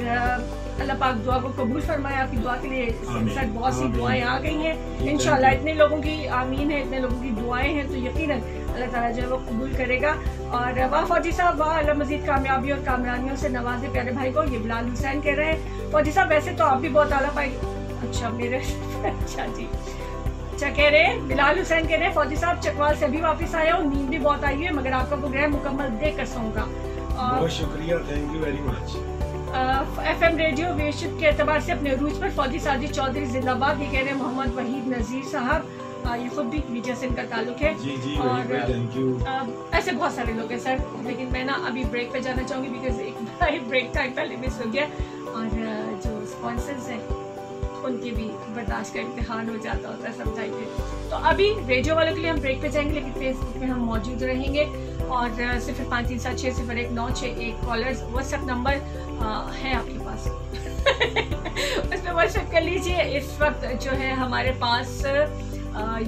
अल्लाह पाक दुआ को कबूल फरमाए। आपकी दुआ के लिए सर बहुत सी दुआएं आ गई हैं इंशाल्लाह। इतने लोगों की आमीन है, इतने लोगों की दुआएं हैं, तो यकीनन अल्लाह ताला जो है वो कबूल करेगा। और वाह फौजी साहब, वाह, अल्लाह मजीद कामयाबी और कामरानियों से नवाजे प्यारे भाई को। ये बिलाल हुसैन कह रहे हैं फौजी साहब वैसे तो आप भी बहुत आला पाई। अच्छा मेरे अच्छा जी, अच्छा कह रहे हैं बिलाल हुसैन कह रहे हैं फौजी साहब चकवाल से अभी वापस आया हूँ, नींद भी बहुत आई है मगर आपका प्रोग्राम मुकम्मल देख कर सोऊंगा। बहुत शुक्रिया, thank you very much. FM radio वेशिप के एतबार से अपने रूज पर फौजी साजिद चौधरी जिंदाबाद। ये कह रहे हैं मोहम्मद वहीद नजीर साहब, ये खुद भी मीडिया से इनका ताल्लुक है। जी जी, और थैंक यू। ऐसे बहुत सारे लोग हैं सर, लेकिन मैं ना अभी ब्रेक पे जाना चाहूंगी बिकॉज एक ब्रेक टाइम पहले मिस हो गया। और जो स्पॉन्सर्स हैं उनके भी बर्दाश्त का इम्तिहान हो जाता होता है समझाइए। तो अभी रेडियो वालों के लिए हम ब्रेक पे जाएंगे, लेकिन फेसबुक में हम मौजूद रहेंगे। और 0537606191 कॉलर्स व्हाट्सएप नंबर है आपके पास उसमें व्हाट्सएप कर लीजिए। इस वक्त जो है हमारे पास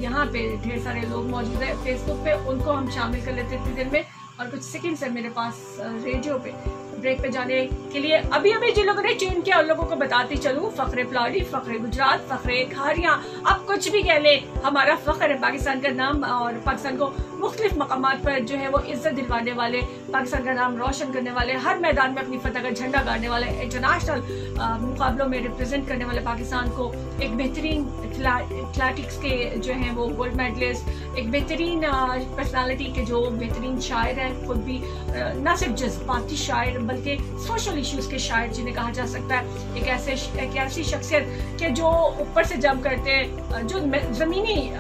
यहाँ पे ढेर सारे लोग मौजूद है फेसबुक पे, उनको हम शामिल कर लेते इतनी देर में। और कुछ सेकंड्स है मेरे पास रेडियो पे ब्रेक पे जाने के लिए। अभी जिन लोगों ने ट्यून किया उन लोगों को बताती चलूं, फखरे प्लाड़ी, फखरे गुजरात, फखरे खारियां, आप कुछ भी कह ले, हमारा फखर है पाकिस्तान का नाम। और पाकिस्तान को मुख्तलिफ मकामात पर जो है वो इज्जत दिलवाने वाले, पाकिस्तान का नाम रोशन करने वाले, हर मैदान में अपनी फतह का झंडा गाड़ने वाले, इंटरनेशनल मुकाबलों में रिप्रेजेंट करने वाले पाकिस्तान को, एक बेहतरीन एथलेटिक्स के जो है वो गोल्ड मेडलिस्ट, एक बेहतरीन पर्सनालिटी के जो बेहतरीन शायर है, खुद भी न सिर्फ जज्बाती शायर बल्कि सोशल इश्यूज के शायर जिन्हें कहा जा सकता है। एक ऐसी शख्सियत के जो ऊपर से जंप करते हैं, जो जमीनी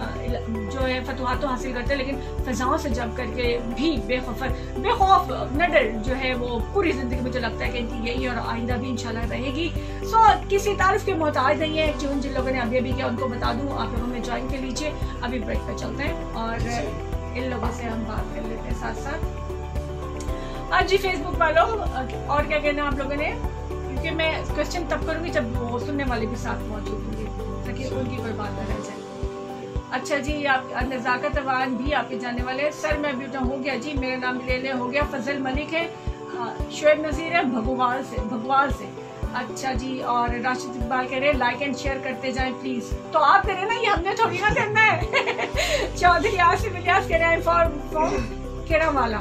जो है फतवात तो हासिल करते हैं, लेकिन फिजाओं से जंप करके भी बेखौफ नडर जो है वो पूरी जिंदगी मुझे लगता है कि इनकी यही और आइंदा भी इंशाल्लाह रहेगी। सो किसी तारीफ के मोहताज नहीं है। ट्यून जिन लोगों ने अभी किया उनको बता दूं, आप लोगों में ज्वाइन कर लीजिए। अभी ब्रेक पे चलते हैं और इन लोगों से हम बात कर लेते हैं साथ साथ। हाँ जी फेसबुक वालों, और क्या कहना आप लोगों ने, क्योंकि मैं क्वेश्चन तब करूंगी जब वो सुनने वाले भी साथ मौजूद होंगे ताकि उनकी कोई बात न रह जाए। अच्छा जी, आप नज़ाकत अवान भी आपके जाने वाले। सर मैं ब्यूटा हो गया जी, मेरा नाम ले हो गया, फजल मलिक है, शोएब नज़ीर है भगवाल से। अच्छा जी, और राशिद इकबाल कह रहे हैं लाइक एंड शेयर करते जाएं प्लीज। तो आप करें ना, ये हमने थोड़ी ना करना है चौधरी आसिफ इलियास कह रहे हैं फॉर केड़ा वाला,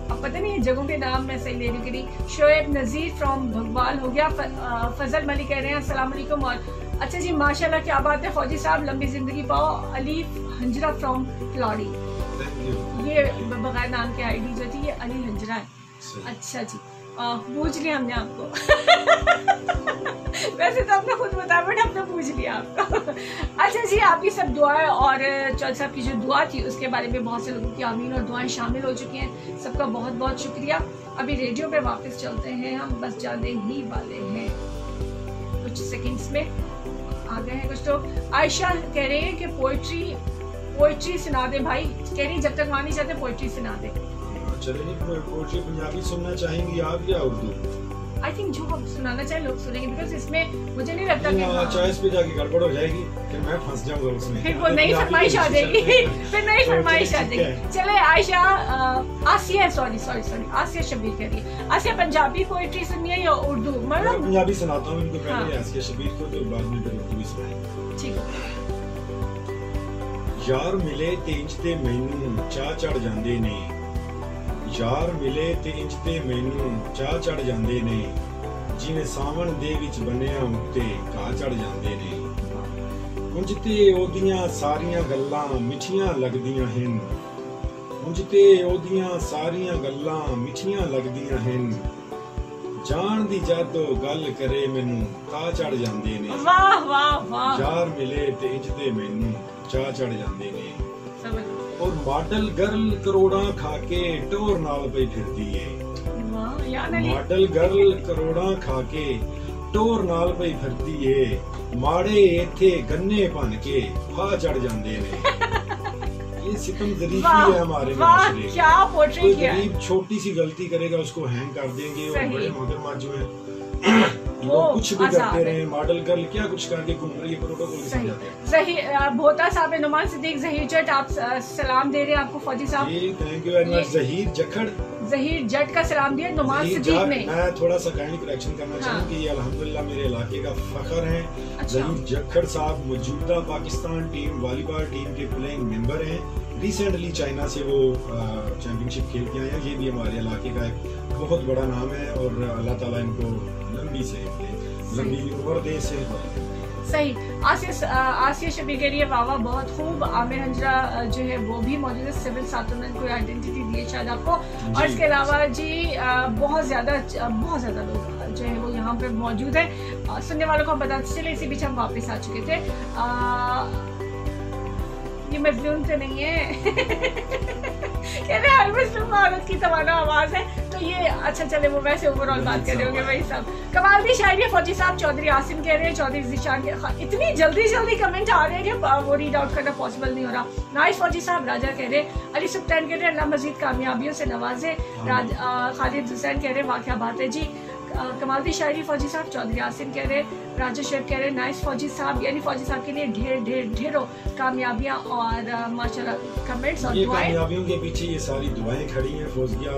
अब पता नहीं जगहों के नाम मैं सही लेने के लिए। शोएब नज़ीर फ्रॉम भगवाल हो गया। फजल मलिक कह रहे हैं अस्सलाम वालेकुम। और अच्छा जी माशाल्लाह क्या बात है फौजी साहब, लंबी जिंदगी पाओ। अली हंजरा फ्रॉम फ्लॉडी, ये बगैर नाम के आईडी जो थी ये अली हंजरा है। अच्छा जी, पूछ लिया हमने आपको वैसे तो आपने खुद बताया बट हमने पूछ लिया आपको अच्छा जी, आपकी सब दुआएं और चौधरी साहब की जो दुआ थी उसके बारे में बहुत से लोगों की आमीन और दुआएं शामिल हो चुकी हैं। सबका बहुत बहुत शुक्रिया। अभी रेडियो पे वापस चलते हैं, हम बस जाने ही वाले हैं, कुछ सेकंड्स में आ गए हैं कुछ लोग। आयशा कह रहे हैं कि पोइट्री सुना दे भाई, कह रही जब तक मानी चाहते पोइट्री सुना दे। चलिए, पोइट्री पंजाबी सुनना चाहेंगी आप या उर्दू? आई थिंक जो हम सुनाना चाहे लोग सुनेंगे, बिकॉज इसमें मुझे नहीं लगता कि चॉइस पे जाके गड़बड़ हो जाएगी, फिर मैं फंस जाऊंगा उसमें, फिर वो नई फरमाइश आ जाएगी फिर नई फरमाइश आ जाएगी। चले आयशा, आसिया आसिया शबीर कह रही है, आसिया पंजाबी पोइट्री सुननी है या उर्दू? मतलब पंजाबी सुनाता हूँ इनको पहले, आसिया शबीर को, तो बाद में फिर उर्दू सुनाएंगे। ठीक है। यार मिले ते इंज ते मैनू चाह चढ़ जांदे ने, यार मिले ते इंज ते मैनू चाह चढ़ जांदे ने, जिवें सावन दे विच बनिया उत्ते घाह चढ़ जांदे ने, उंज ते ओदियां सारियां गल्लां मिठियां लगदियां हन, उंज ते ओदियां सारियां गल्लां मिठियां लगदियां हन, जान दी जादो गल करे मैनू घाह चढ़ जांदे ने। वाह वाह वाह। यार मिले ते इंज ते मैनू चाह चढ़ जांदे ने, और मॉडल गर्ल करोड़ा खाके टोर नाल पई फिरदी है, मॉडल गर्ल करोड़ा खाके टोर नाल पई फिरदी है, माड़े इथे गन्ने भन के फा चढ़ जांदे ने। ये सितम ज़रीफ़ी है हमारे माशरे। क्या पोट्री किया। गरीब छोटी सी गलती करेगा उसको हैंग कर देंगे, और बड़े मगरमच्छ जो है वो कुछ भी आजाद करते है। रहे, मॉडल गर्ल क्या कुछ करके घूम रही है, प्रोटोकॉल के साथ जाते हैं। जहीर भोता साहब है, नुमान सिद्दीक, जहीर जट, आप सलाम दे रहे हैं आपको फौजी साहब। जी thank you very much. Zaheer Jakhar, Zaheer Jat का सलाम दिया नुमान जहीर सिद्दीक जट, ने। मैं थोड़ा सा काइंडली करेक्शन करना हाँ। चाहूँ कि ये अल्हम्दुलिल्लाह मेरे इलाके का फखर है। अच्छा। जहीर जखड़ साहब मौजूदा पाकिस्तान टीम वॉलीबॉल टीम के प्लेइंग मेंबर हैं। रिसेंटली चाइना से वो चैंपियनशिप खेल के आए हैं। ये भी हमारे इलाके का एक बहुत बड़ा नाम है और अल्लाह ताला इनको लंबी उम्र दे से। सही। आसिया शबीर के लिए वावा बहुत खूब। आमिर हंजरा जो है वो भी मौजूद है, सिविल साथों ने कोई आइडेंटिटी दी है शायद आपको। और इसके अलावा जी बहुत ज्यादा लोग जो है वो यहाँ पे मौजूद है। सुनने वालों को हम बताते चले, इसी बीच हम वापस आ चुके थे। ये मजलूम तो नहीं है कह रहे हर मजलूम औरत की तवाना आवाज है। तो ये अच्छा चले, वो वैसे ओवरऑल बात कर रहे होंगे भाई साहब। कमाल दी शायरी फौजी साहब। चौधरी आसिम कह रहे हैं, चौधरी जिशान के इतनी जल्दी कमेंट आ रहे हैं कि वो रीड आउट करना पॉसिबल नहीं हो रहा। नाइस फौजी साहब। राजा कह रहे हैं, अली सुल्तान कह रहे हैं, अल्लाह मजीद कामयाबियों से नवाजे। खालिद हुसैन कह रहे हैं, वाकया बात है जी। कमाल दी शायरी फौजी साहब। चौधरी आसिम कह रहे, राजा शेफ कह रहे नाइस फौजी साहब, यानी फौजी साहब के लिए ढेरों कामयाबियां और माशाल्लाह कमेंट्स और ये दुआएं। कामयाबियों के पीछे ये सारी दुआएं खड़ी हैं। फौजिया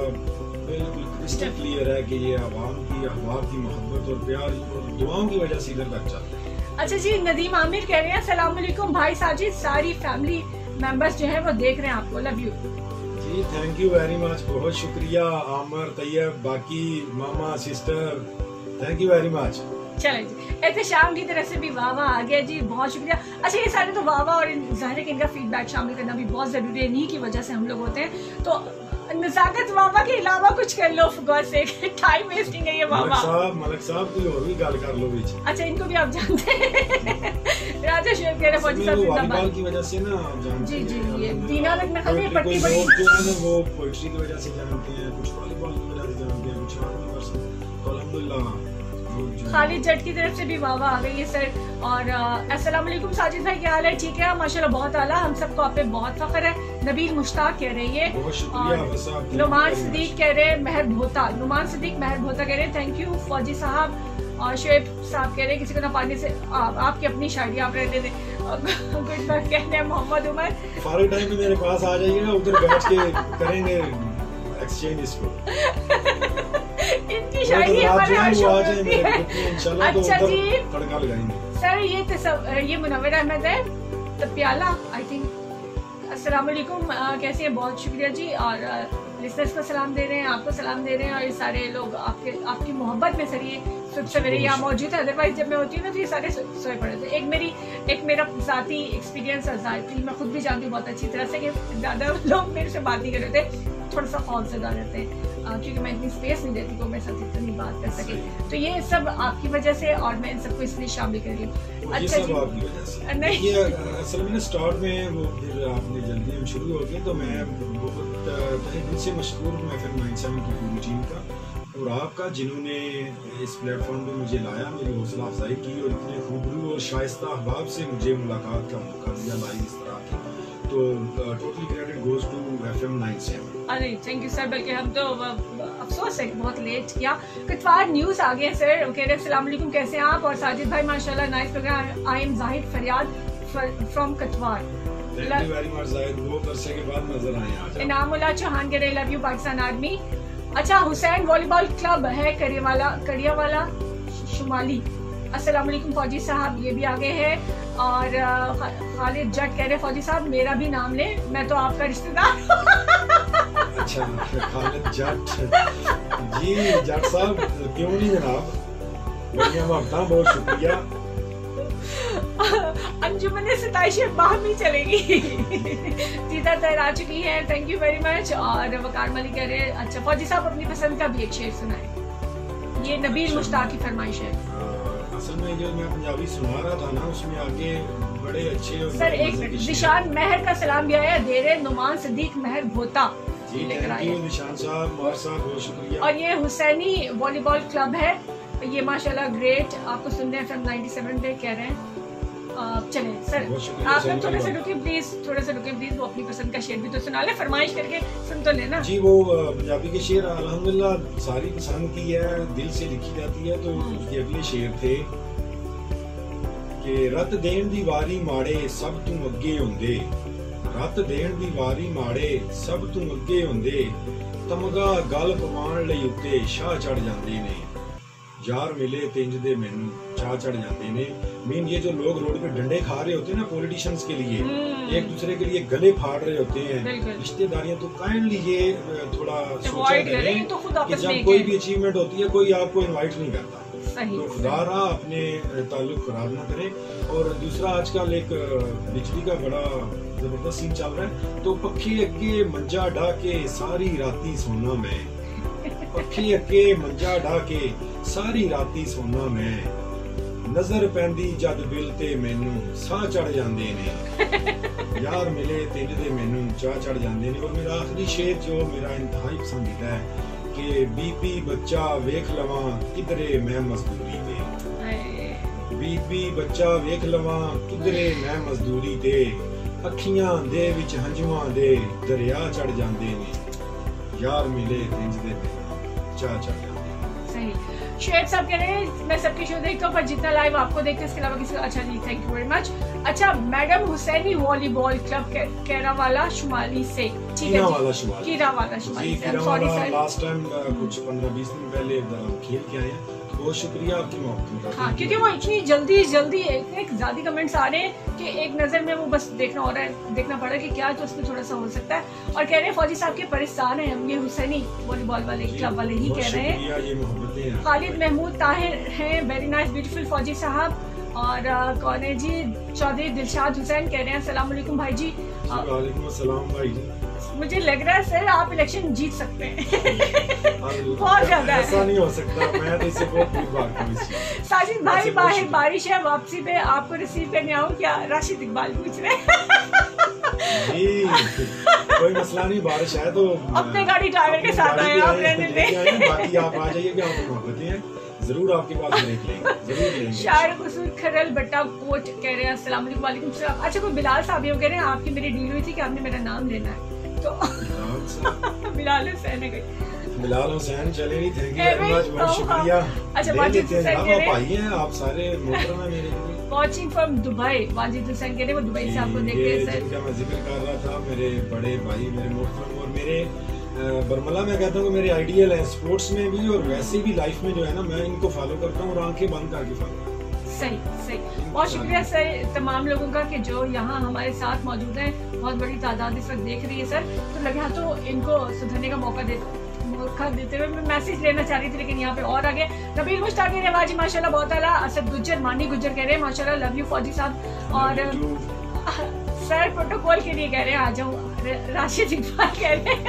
बिल्कुल क्रिस्टल क्लियर है कि ये आवाम की अहबाब की मोहब्बत और प्यार और दुआओं की वजह से इधर तक चलता है। अच्छा जी। नदीम आमिर कह रहे हैं, अस्सलाम वालेकुम भाई साजिद, सारी फैमिली मेंबर्स जो है वो देख रहे हैं आपको, लव यू। जी थैंक यू वेरी मच, बहुत शुक्रिया आमर, तैयब, बाकी मामा, sister, thank you very much. चलें जी, एहतशाम की तरफ से भी वाह आ गया जी, बहुत शुक्रिया। अच्छा ये सारे तो वाह और ज़ाहिर है कि इनका फीडबैक शामिल करना भी बहुत ज़रूरी है, इन्हीं की वजह से हम लोग होते हैं। तो नज़ाकत वाह के अलावा कुछ कर लो गौर से, टाइम वेस्टिंग है ये वाह। मलक साहब कोई और भी गल कर लो बीच। अच्छा इनको भी आप जानते हैं राजा शेफ कह रहे हैं फौजी साहब वॉलीबॉल की वजह से ना जानते जी हैं। ये दीना लग में खबर पट्टी कुछ बड़ी लोग जो है ना वो पोएट्री की वजह से जानते हैं, कुछ वॉलीबॉल की वजह से जानते हैं, कुछ आर्मी पर्सन। तो अल्हम्दुलिल्लाह खालिद जट की तरफ से भी वाह आ गई है सर। और अस्सलाम वालेकुम साजिद भाई, क्या हाल है? ठीक है माशाल्लाह, बहुत आला, हम सबको आप पे बहुत फख्र है। नबील मुश्ताक कह रही है, बहुत शुक्रिया। नुमान सिद्दीक कह रहे हैं, महर भोता, नुमान सिद्दीक महर भोता कह रहे हैं थैंक यू फौजी साहब। और शुएब साहब कह रहे हैं किसी को ना पानी से आपकी अपनी शायरी आप रहने दें। गुड लक कह रहे हैं मोहम्मद उमर। फारे टाइम में मेरे पास आ जाइएगा, उधर बैठ के करेंगे एक्सचेंज इसको। इनकी शायरी हमारे हर शो में होती है। इंशाल्लाह। अच्छा तो जी तड़का लगाएंगे सर। ये मुनव्वर अहमद है तपियाला आई थिंक। अस्सलाम वालेकुम, कैसे हैं? बहुत शुक्रिया जी। और लिसनर्स को सलाम दे रहे हैं, आपको सलाम दे रहे हैं। और ये सारे लोग आपकी मोहब्बत में सर ये सुबह सवेरे यहाँ मौजूद है। अदरवाइज जब मैं होती हूँ ना तो ये सारे सोए पड़े थे। एक मेरा ज़ाती एक्सपीरियंस और ज़ाती मैं खुद भी जानती हूँ बहुत अच्छी तरह से कि ज़्यादा लोग मेरे से बात नहीं कर रहे थे, थोड़ा सा खौफ ज़्यादा रहते हैं क्योंकि मैं इतनी स्पेस नहीं देती तो मेरे साथ इतनी बात कर सके। तो ये सब आपकी वजह से और मैं इन सबको इसलिए शामिल कर रही हूँ। अच्छा जी आपकी वजह से नहीं ये असल में स्टार्ट में वो फिर आपने जल्दी हम शुरू हो गए तो मैं बहुत तहे दिल से मशकूर हूँ FM 97 की पूरी टीम का और आपका, जिन्होंने इस प्लेटफॉर्म पे मुझे लाया, मेरी हौसला अफजाई की और इतने खूबरू और शाइस्ता अहबाब से मुझे मुलाकात का मौका दिया लाइव इस तरह की। तो totally credit goes to FM 97। अरे थैंक यू सर, बल्कि हम तो अफसोस है बहुत लेट किया। कटवार न्यूज़ आ गए सर, कह रहे अस्सलाम वालेकुम, कैसे हैं आप? और साजिद भाई माशाल्लाह nice program. I am Zahid फरियाद फ्रॉम कटवार। Thank you very much Zahid, बहुत अरसे के बाद नजर आए आज। इनामुल्लाह चौहान कह रहे लव यू पाकिस्तान आर्मी। अच्छा हुसैन वॉलीबॉल क्लब है कड़ियावाला शुमाली। अस्सलाम वालेकुम फौजी साहब, ये भी आगे है। और खालिद जट कह रहे फौजी साहब मेरा भी नाम ले, मैं तो आपका रिश्तेदार। अच्छा खालिद जट जी, जट साहब क्यों नहीं जनाब, बढ़िया ममता, बहुत शुक्रिया। अंजुमन सिताइशें बाहमी चलेगी। सीधा तैर आ चुकी है, थैंक यू वेरी मच। और वकार मलिक कह रहे हैं अच्छा फौजी साहब अपनी पसंद का भी एक शेर सुनाए। ये नबील मुश्ताक की फरमाइश है। असल में जो मैं पंजाबी सुना रहा था ना उसमें आगे बड़े अच्छे और सर एक मिनट, निशान महर का सलाम भी आया, दे रहे नुमान सिद्दीक महर भोता लेकर आए। निशान साहब, मार साहब, बहुत शुक्रिया। और ये हुसैनी वॉलीबॉल क्लब है, ये माशाल्लाह ग्रेट, आपको सुन रहे हैं FM 97 पे कह रहे हैं। चले सर, बहुत शुक्रिया आप सर, थोड़ा सा धन्यवाद। रुकिए प्लीज, थोड़ा सा रुकिए प्लीज। वो अपनी पसंद का शेर भी तो सुना ले, फरमाइश करके सुन तो लेना। जी वो पंजाबी के शेर अल्हम्दुलिल्लाह सारी पसंद की है, दिल से लिखी जाती है। तो उसके अगले शेर थे कि रत देण दी वारी माड़े सब तू अगे हुंदे, रत देण दी वारी माड़े सब तू अगे हुंदे, तमगा गल पवाण लई उत्ते शाह चढ़ जांदे ने, यार मिले तिंज दे मैनू चाह चढ़ जाते ने। मीन ये जो लोग रोड पे डंडे खा रहे होते हैं ना पॉलिटिशियंस के लिए, एक दूसरे के लिए गले फाड़ रहे होते हैं, रिश्तेदारियां, तो काइंडली ये थोड़ा सोचा करें तो खुद कि आपस जब में कोई भी अचीवमेंट होती है कोई आपको इनवाइट नहीं करता, सही, तो खुदा रहा अपने ताल्लुक खराब ना करें। और दूसरा आजकल एक बिजली का बड़ा जबरदस्त सीन चल रहा है, तो पक्खे अगे मंजा डा के सारी राती सोना मैं, पक्खे अगे मंजा डा के सारी राती सोना मैं, नजर पैंदी जद बिल ते मैनू साह चढ़ जांदे ने, यार मिले तिंज दे मैनू चाह चढ़ जांदे ने। और मेरा आखिरी शेर जो मेरा इंतहाई पसंदीदा है कि बीबी बच्चा वेख लवां किधरे मैं मजदूरी ते, बीबी बच्चा वेख लवां किधरे मैं मजदूरी ते, अखियां दे विच हंजुआं दे दरिया चढ़ जांदे ने, यार मिले तिंज दे मैनू चाह चढ़ जांदे ने। सही। शेख साहब कह रहे हैं मैं सबके शो देखता हूँ पर जितना लाइव आपको देखते हैं इसके अलावा किसी। अच्छा जी, थैंक यू वेरी मच। अच्छा, मैडम हुसैनी वॉलीबॉल क्लब केरावाला शुमाली से, ठीक है जी, कीरावाला शुमाली से। सॉरी सर, लास्ट टाइम कुछ 15-20 दिन पहले खेल के आए हैं, तो बहुत शुक्रिया आपकी मोहब्बत का। हाँ, क्योंकि वो इतनी जल्दी एक ज्यादा कमेंट्स आ रहे हैं कि एक नजर में वो बस देखना हो रहा है, देखना पड़ा कि क्या तो उसमें थोड़ा सा हो सकता है। और कह रहे हैं फौजी साहब के परिस्तान है हम, ये हुसैनी वॉलीबॉल वाले क्लब वाले ही कह रहे हैं। खालिद महमूद ताहिर हैं, वेरी नाइस ब्यूटीफुल फौजी साहब। और कौन है जी, चौधरी दिलशाद हुसैन कह रहे हैं अस्सलाम वालेकुम भाई जी। वालेकुम अस्सलाम भाई जी। मुझे लग रहा है सर आप इलेक्शन जीत सकते हैं। बहुत ज्यादा ऐसा नहीं हो सकता, मैं तो इससे बहुत दूर भागता हूं। साजिद भाई बाहर बारिश है, वापसी पे आपको रिसीव करने आऊं क्या? राशिद इकबाल पूछ रहे जी, कोई मसला नहीं, बारिश है तो अपने गाड़ी ड्राइवर के साथ आए, आप रहने दें, बाकी आप आ जाइए कि आपको मोहब्बतें हैं, जरूर आपके पास ब्रेक लेंगे, जरूर लेंगे। शायर कसूर खरल बट्टा कोट कह रहे हैं अस्सलाम वालेकुम। वालेकुम सलाम। अच्छा, कोई बिलाल साहब ये कह रहे हैं आपकी मेरी डील हुई थी कि आपने मेरा नाम लेना है, तो बिलाल हुसैन है कोई, बिलाल हुसैन चले नहीं, थैंक यू वेरी मच, बहुत शुक्रिया। अच्छा, वाजिद हुसैन कह रहे भाई हैं आप सारे मोहतरम हैं मेरे लिए। Watching from Dubai, Wajid Hussain कह रहे हैं वो दुबई से आपको देखते हैं सर। जिनका मैं जिक्र कर रहा था, मेरे बड़े भाई, मेरे मोहतरम, और मेरे बरमला मैं कहता हूँ कि मेरे आइडियल हैं स्पोर्ट्स में भी और वैसे भी लाइफ में जो है ना, मैं इनको फॉलो करता हूँ और आंखें बंद करके फॉलो। सही सही, बहुत शुक्रिया सर तमाम लोगों का कि जो यहाँ हमारे साथ मौजूद हैं, बहुत बड़ी तादाद इस वक्त देख रही है सर। तो लगा तो इनको सुधरने का मौका देते हुए मैं मैसेज लेना चाह रही थी, लेकिन यहाँ पे और आगे नबील मुश्ताक कह रहे हैं माशाल्लाह बहुत आला। असद गुज्जर, मानी गुज्जर कह रहे हैं माशाल्लाह लव यू फौजी साहब। और सर प्रोटोकॉल के लिए कह रहे हैं आ जाऊँ, राशिद इकबाल कह रहे हैं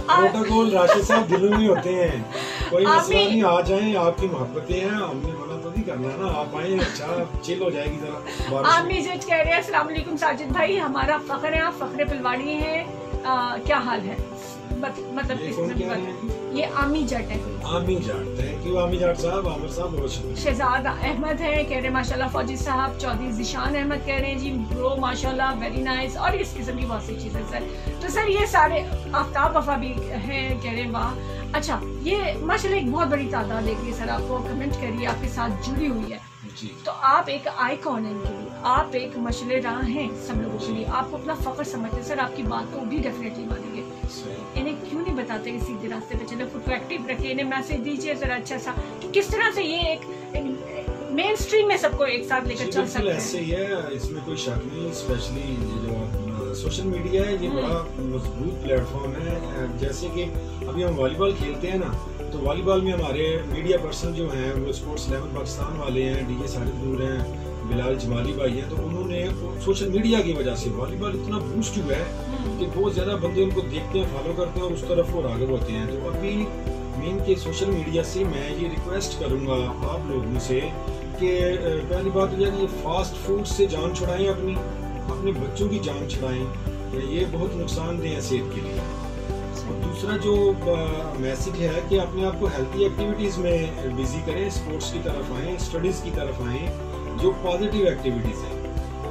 प्रोटोकॉल राशिद साहब दिलों में होते हैं, कोई मसला नहीं, आ जाएं, आपकी मोहब्बतें हैं, हमने मना तो नहीं करना ना, आप आए, अच्छा चिल हो जाएगी जरा। आमी जज कह रहे हैं अस्सलाम वालेकुम साजिद भाई, हमारा फख्र है, आप फख्र पिलवाड़ी हैं, क्या हाल है? मतलब ये आमी जट है, आमी जट, थैंक यू आमी जट साहब, आमिर साहब बहुत शुक्रिया। शहजाद अहमद है कह रहे हैं माशाल्लाह फौजी साहब। चौधरी जिशान अहमद कह रहे हैं जी ब्रो माशाल्लाह वेरी नाइस, और इस किस्म की बहुत सी चीजें सर। तो सर ये सारे आफ्ताब वफा भी हैं कह रहे हैं वाह। अच्छा, ये माशाल्लाह एक बहुत बड़ी तादाद देखिए सर, आपको कमेंट करिए, आपके साथ जुड़ी हुई है जी। तो आप एक आइकॉन है इनके लिए, आप एक मशले राह हैं सब लोगों के लिए, आपको अपना फख्र समझते सर, आपकी बात को भी डेफिनेटली मानेंगे। इन्हें क्यों नहीं बताते कि सीधे रास्ते पे चले, खुद को एक्टिव रखिए, इन्हें मैसेज दीजिए जरा अच्छा सा कि किस तरह से ये एक मेन स्ट्रीम में सबको एक साथ लेकर चल सकते हैं। ऐसे ही है, इसमें कोई शक नहीं। स्पेशली जो सोशल मीडिया है ये बड़ा मजबूत प्लेटफॉर्म है। जैसे कि अभी हम वॉलीबॉल खेलते हैं ना, तो वॉलीबॉल में हमारे मीडिया पर्सन जो हैं वो स्पोर्ट्स 11 पाकिस्तान वाले हैं, डीजे साजिद हैं, बिलाल जमाली भाई हैं, तो उन्होंने सोशल मीडिया की वजह से वॉलीबॉल इतना बूस्ट हुआ है कि बहुत ज्यादा बंदे उनको देखते हैं, फॉलो करते हैं और उस तरफ वो राग़िब होते हैं। तो अभी मेन के सोशल मीडिया से मैं ये रिक्वेस्ट करूंगा आप लोगों से कि पहली बात यह कि फास्ट फूड से जान छुड़ाएं, अपने बच्चों की जान छुड़ाएं, ये बहुत नुकसानदेह है सेहत के लिए। और दूसरा जो मैसेज है कि अपने आप को हेल्थी एक्टिविटीज़ में बिजी करें, स्पोर्ट्स की तरफ आएँ, स्टडीज़ की तरफ आएँ, जो पॉजिटिव एक्टिविटीज हैं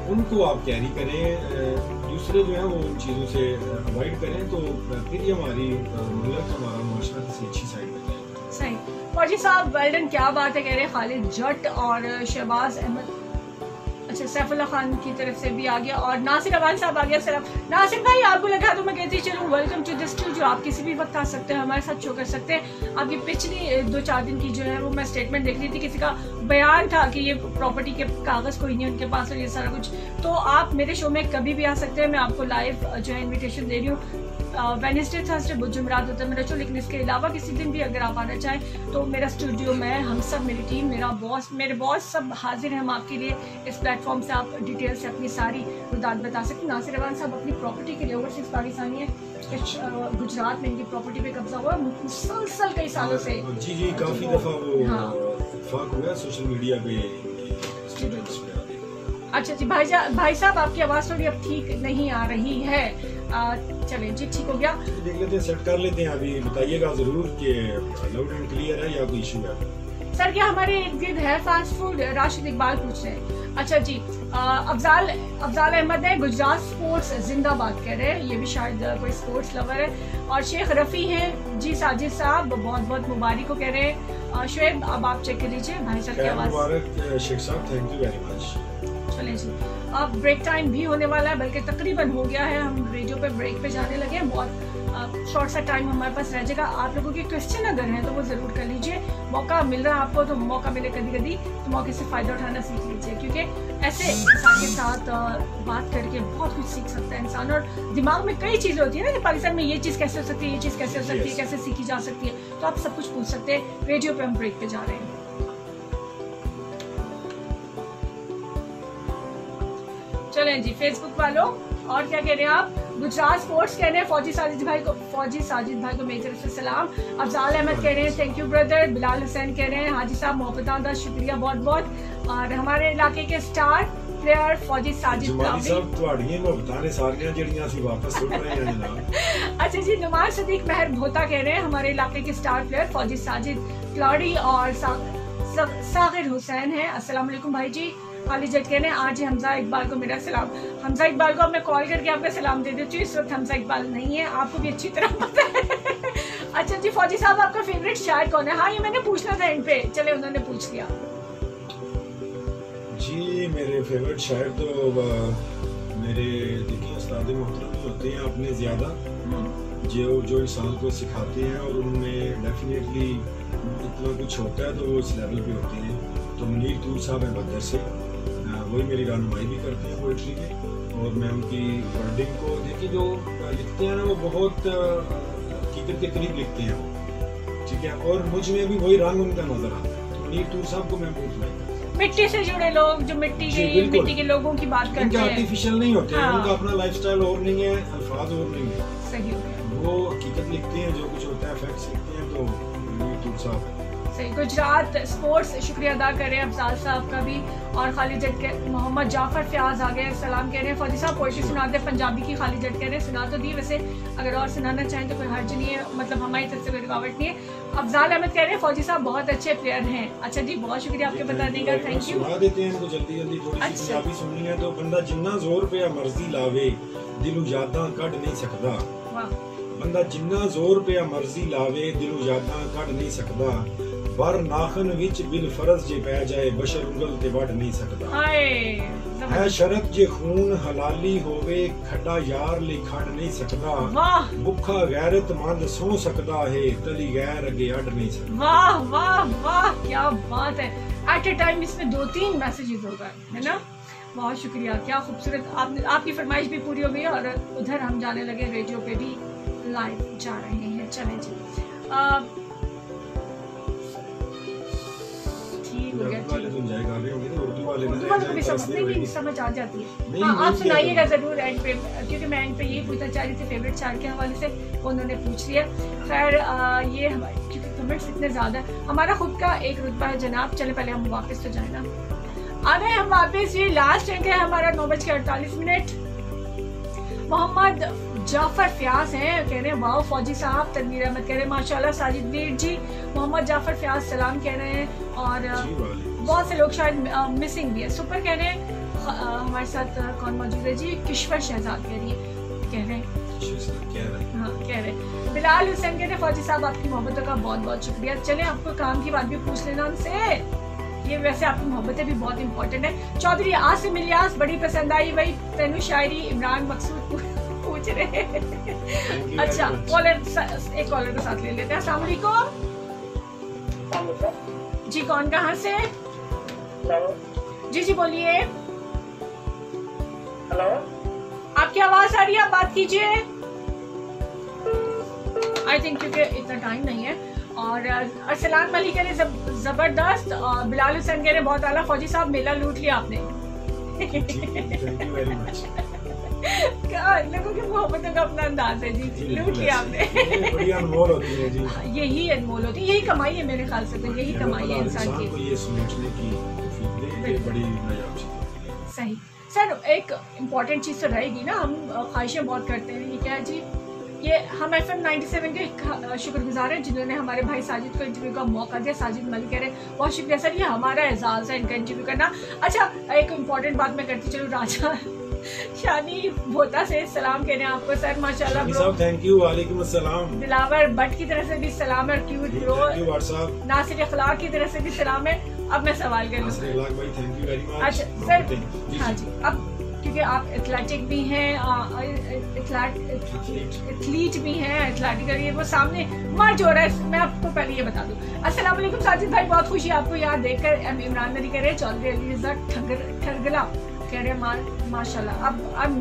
उनको आप कैरी करें, दूसरे जो है वो उन चीज़ों से अवॉइड करें, तो फिर ये हमारी मुल्क हमारा माशरा किसी अच्छी साइड में जाएगा। सही। फौजी साहब वेल डन, क्या बात है कह रहे हैं। खालिद जट और शहबाज अहमद, अच्छा सैफुल्लाह खान की तरफ से भी आ गया और नासिर अवान साहब आ गया। सलाम नासिर भाई, आपको लगा तो मैं कहती चलूँ वेलकम टू द स्टूडियो। आप किसी भी वक्त आ सकते हैं, हमारे साथ शो कर सकते हैं। आपकी पिछली 2-4 दिन की जो है वो मैं स्टेटमेंट देख रही थी, किसी का बयान था कि ये प्रॉपर्टी के कागज़ कोई नहीं उनके पास और ये सारा कुछ, तो आप मेरे शो में कभी भी आ सकते हैं। मैं आपको लाइव जो है इन्विटेशन दे रही हूँ। वेडनेसडे थर्सडे बुध जुमेरात होता है मेरा शो, लेकिन इसके अलावा किसी दिन भी अगर आप आना चाहें तो मेरा स्टूडियो में हम सब, मेरी टीम, मेरे बॉस सब हाजिर हैं हम आपके लिए। इस प्लेटफॉर्म से आप डिटेल से अपनी सारी रुदात बता सकते हैं। नासिर अवान साहब अपनी प्रॉपर्टी के लिए ओवरसीज पाकिस्तानी है, गुजरात में इनकी प्रॉपर्टी पे कब्जा हुआ मुसलसल कई सालों से। जी काफी दफा वो फाक हुआ सोशल मीडिया पे। अच्छा जी भाई साहब आपकी आवाज़ थोड़ी अब ठीक नहीं आ रही है, चलें जी ठीक हो गया, देख लेते हैं, सेट कर लेते हैं। अभी बताइएगा जरूर कि लाउड एंड क्लियर है या कोई इशू है। सर क्या हमारे इर्द गिर्द है फास्ट फूड? राशिद इकबाल पूछ रहे हैं। अच्छा जी, अफजाल अहमद है, गुजरात स्पोर्ट्स जिंदाबाद कह रहे हैं, ये भी शायद कोई स्पोर्ट्स लवर है। और शेख रफ़ी हैं जी, साजिद साहब बहुत बहुत मुबारक को कह रहे हैं। शुएब अब आप चेक कर लीजिए भाई साहब की आवाज़। मुबारक शेख साहब, थैंक यू वेरी मच। चलें जी, अब ब्रेक टाइम भी होने वाला है, बल्कि तकरीबन हो गया है। हम रेडियो पे ब्रेक पे जाने लगे हैं, बहुत शॉर्ट सा टाइम हमारे पास रह जाएगा। आप लोगों के क्वेश्चन अगर हैं तो वो ज़रूर कर लीजिए, मौका मिल रहा है आपको तो मौका मिले कभी कभी तो मौके से फ़ायदा उठाना सीख लीजिए, क्योंकि ऐसे इंसान के साथ बात करके बहुत कुछ सीख सकता है इंसान। और दिमाग में कई चीज़ें होती है ना कि पाकिस्तान में ये चीज़ कैसे हो सकती है, ये चीज़ कैसे हो सकती है, कैसे सीखी जा सकती है, तो आप सब कुछ पूछ सकते हैं। रेडियो पे हम ब्रेक पे जा रहे हैं। चलें जी, फेसबुक वालों और क्या कह रहे हैं आप? गुजरात स्पोर्ट्स कह रहे हैं फौजी साजिद भाई को मेरी तरफ से सलाम। अफजाल अहमद कह रहे हैं thank you brother. Bilal Hussain कह रहे हैं हाजी साहब मोहब्बत शुक्रिया बहुत बहुत। और हमारे इलाके के स्टार प्लेयर फौजी साजिद अच्छा जी, नुमान सदीक महर भोता कह रहे हैं हमारे इलाके के स्टार प्लेयर फौजी साजिद क्लाड़ी और सागिर हुसैन है। अस्सलाम वालेकुम भाई जी। खाली जट कह रहे हैं आज हमजा इकबाल को मेरा सलाम। हमजा इकबाल को मैं कॉल करके आपका सलाम दे देती हूँ, इस वक्त हमजा इकबाल नहीं है, आपको भी अच्छी तरह पता है। अच्छा जी, फौजी साहब आपका फेवरेट शायर कौन है? हाँ ये मैंने पूछना था इन पे, चले उन्होंने पूछ लिया जी। मेरे फेवरेट शायर तो मेरे देखिए उस्ताद मोहतरम होते हैं अपने ज्यादा, जो इंसान को सिखाते हैं और उनमें डेफिनेटली इतना कुछ होता है तो वो इस लेवल पे होते हैं। तो मुनीर तूर साहब है बदर से, वही मेरी रहनुमाई भी करते हैं पोइट्री में, और मैं उनकी वर्डिंग को देखिए जो लिखते हैं ना वो बहुत हकीकत के करीब लिखते हैं वो, ठीक है, और मुझ में भी वही रंग उनका नजर आता है। तो मुनीर तूर साहब को मैं बहुत लाइक, मिट्टी से जुड़े लोग जो मिट्टी के लोगों की बात करते हैं, आर्टिफिशियल नहीं होते हैं, उनका अपना लाइफस्टाइल और नहीं है, अल्फाज और नहीं है, सही हो गया, वो हकीकत लिखते हैं, जो कुछ होता है फैक्ट्स लिखते हैं। तो मुनीर तूर साहब सही। गुजरात स्पोर्ट्स शुक्रिया अदा करें अफजाल साहब का भी। और खाली जट के मोहम्मद जाफर फयाज आ गए, सलाम कह रहे हैं फौजी साहब पोइट्री सुनाते पंजाबी की। खाली जट कह रहे हैं सुना तो दी, वैसे अगर और सुनाना चाहें तो कोई हर्ज नहीं है, मतलब हमारी तरफ से कोई रुकावट नहीं है। अफजाल अहमद कह रहे हैं फौजी साहब बहुत अच्छे प्लेयर हैं। अच्छा जी, बहुत शुक्रिया आपके बताने का, थैंक यू। सुना देते हैं इनको जल्दी जल्दी, थोड़ी सी पंजाबी सुननी है। तो बंदा जिन्ना जोर पे मर्जी लावे दिलू यादां कढ नहीं सकदा, बंदा जिन्ना जोर पे मर्जी लावे दिलू यादां कढ नहीं सकदा, बर नाखन विच बिल फरज जे पै जाए बशर उंगल ते वड नहीं सकदा, है शरत जे खून हलाली होवे खड्डा यार ले खड़ नहीं सकदा, भुखा गैरतमंद सो सकदा है तली गैर अगे अड़ नहीं सकदा। वाह वाह वाह, क्या बात है। एट ए टाइम इसमें 2-3 मैसेजेस हो गए, है ना? बहुत शुक्रिया, क्या खूबसूरत। आपकी फरमाइश भी पूरी हो गई और उधर हम जाने लगे, रेडियो पे भी लाइव जा रहे हैं। चलें जी, उर्दू वाले को भी समझ आ जाती है। हाँ, आप सुनाइएगा जरूर एंड पे, क्योंकि मैं एंड पे यही पूछना चाह रही थी फेवरेट शायर के हवाले से, उन्होंने पूछ लिया। खैर ये हमारे क्योंकि कमेंट्स इतने ज्यादा, हमारा खुद का एक रुतबा है जनाब। चले पहले हम वापस तो जाए ना, आ गए हम वापस। ये लास्ट रैंक है हमारा 9:48। मोहम्मद जाफर फयाज हैं, कह रहे हैं वाओ फौजी साहब। तनवीर अहमद कह रहे हैं माशाल्लाह साजिद वीर जी। मोहम्मद जाफर फयाज सलाम कह रहे हैं। और बहुत से लोग शायद मिसिंग भी है। सुपर कह रहे हैं हमारे साथ कौन मौजूद है जी? किश्वर शहजाद कह रही है, कह रहे हैं हाँ कह रहे हैं। बिलाल हुसैन कहते हैं फौजी साहब आपकी मोहब्बतों का बहुत बहुत शुक्रिया। चले आपको काम की बात भी पूछ लेना उनसे, ये वैसे आपकी मोहब्बतें भी बहुत इंपॉर्टेंट है। चौधरी आसिम इलियास बड़ी पसंद आई भाई तेनू शायरी, इमरान मकसूद पूछ रहे हैं। अच्छा कॉलर, एक कॉलर के साथ ले लेते हैं। अस्सलाम वालेकुम जी, कौन कहाँ से? जी जी बोलिए। हेलो, आपकी आवाज आ रही है, आप बात कीजिए। आई थिंक क्योंकि इतना टाइम नहीं है। और अरसलान मलिक कह रहे जबरदस्त, और बिलाल हुसैन कह रहे बहुत आला। फौजी साहब मेला लूट लिया आपने। लोगों की मोहब्बतों का अपना अंदाज है जी, लूट लिया आपने। बड़ी अनमोल होती है जी, यही अनमोल होती है, यही कमाई है मेरे ख्याल से, तो यही कमाई है इंसान की। ये समेटने की बड़ी नायाब चीज होती है। सही सर, एक इम्पॉर्टेंट चीज़ तो रहेगी ना, हम ख्वाहिशें बहुत करते हैं। ये क्या है जी? ये हम FM 97 के शुक्रगुजार हैं जिन्होंने हमारे भाई साजिद को इंटरव्यू का मौका दिया। साजिद मलिक कह रहे बहुत शुक्रिया सर, ये हमारा एजाज़ है इनका इंटरव्यू करना। अच्छा एक इम्पॉर्टेंट बात मैं करती चलूँ, राजा शानी भोता से सलाम कह रहे हैं आपको सर, माशाल्लाह ब्रो। थैंक यू, वालेकुम अस्सलाम। दिलावर भट्ट की तरफ से भी सलाम है, क्यूट ब्रो। नासिर अखलाक की तरफ से भी सलाम है। अब मैं सवाल कर लूँ। अच्छा सर, हाँ जी, अब क्योंकि आप एथलेटिक भी हैं, एथलीट भी हैं, एथलेटिक ये वो सामने मर्ज हो रहा है। मैं आपको पहले ये बता दूं। अस्सलाम वालेकुम साजिद भाई, बहुत खुशी आपको यहाँ देखकर। इमरान नदी कह रहे हैं चौधरी अली रज़ा ठरगला कह रहे हैं माशाल्लाह। अब आई एम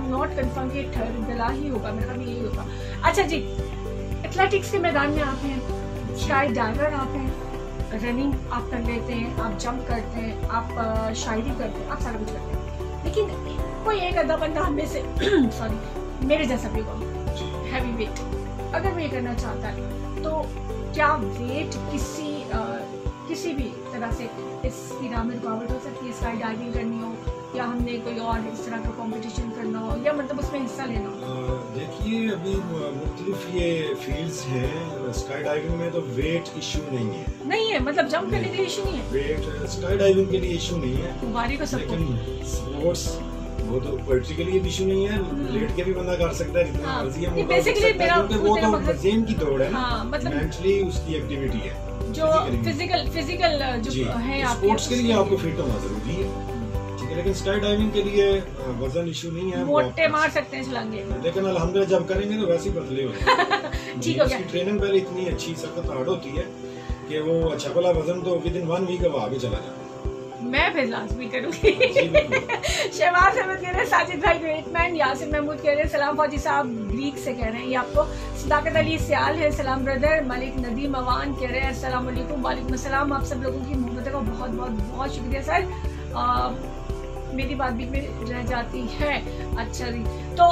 नॉट कंफर्म कि ठरगला ही होगा, मेरा भी यही होगा। अच्छा जी, एथलेटिक्स के मैदान में आप हैं, स्काई डाइवर आप हैं, रनिंग आप कर लेते हैं, आप जंप करते हैं, आप शायरी करते हैं, आप सारा कुछ करते हैं, लेकिन कोई एक आधा बंदा हमें से सॉरी मेरे जैसा भी होगा हैवी वेट, अगर वो ये करना चाहता है तो क्या वेट किसी भी तरह से इसकी राह में रुकावट हो सकती है? स्काई डाइविंग करनी हो या हमने कोई और इस तरह का कंपटीशन करना हो या मतलब उसमें हिस्सा लेना हो? देखिए अभी मुख्तलिफ ये फील्ड्स हैं। स्काई डाइविंग में तो वेट इशू नहीं है, मतलब जंप करने के लिए इशू नहीं है, वेट स्काई डाइविंग के लिए इशू नहीं है। कुमारी को सब लेकिन स्पोर्ट्स वो तो पोएट्री के लिए इशू नहीं है, लेट के भी बंदा कर सकता है जितना मर्जी है। बेसिकली मेरा वो तो जेम की दौड़ है ना, मतलब मेंटली उसकी एक्टिविटी है जो फिजिकल जो है। स्पोर्ट्स के लिए आपको फिट होना जरूरी है, ठीक है, लेकिन स्काई डाइविंग के लिए वजन इशू नहीं है, मोटे मार सकते हैं छलांगे, लेकिन अल्हम्दुलिल्लाह जब करेंगे तो वैसे ही पतले हो जाएंगे। ठीक हो गया। ट्रेनिंग पहले इतनी अच्छी सख्त हार्ड होती है कि वो अच्छा भला वजन तो विद इन 1 वीक अब आगे चला जाता है। मैं फिर लाजमी करूंगी। शहबाज अहमद कह रहे हैं साजिद भाई ग्रेट मैन। यासिर महमूद कह रहे हैं सलाम फौजी साहब, ग्रीक से कह रहे हैं ये आपको। सदाकत अली सियाल है सलाम ब्रदर। मलिक नदीम अवान कह रहे हैं अस्सलाम वालेकुम। वालेकुम अस्सलाम। आप सब लोगों की मोहब्बत का बहुत बहुत बहुत शुक्रिया सर। मेरी बात बीच में रह जाती है। अच्छा जी, तो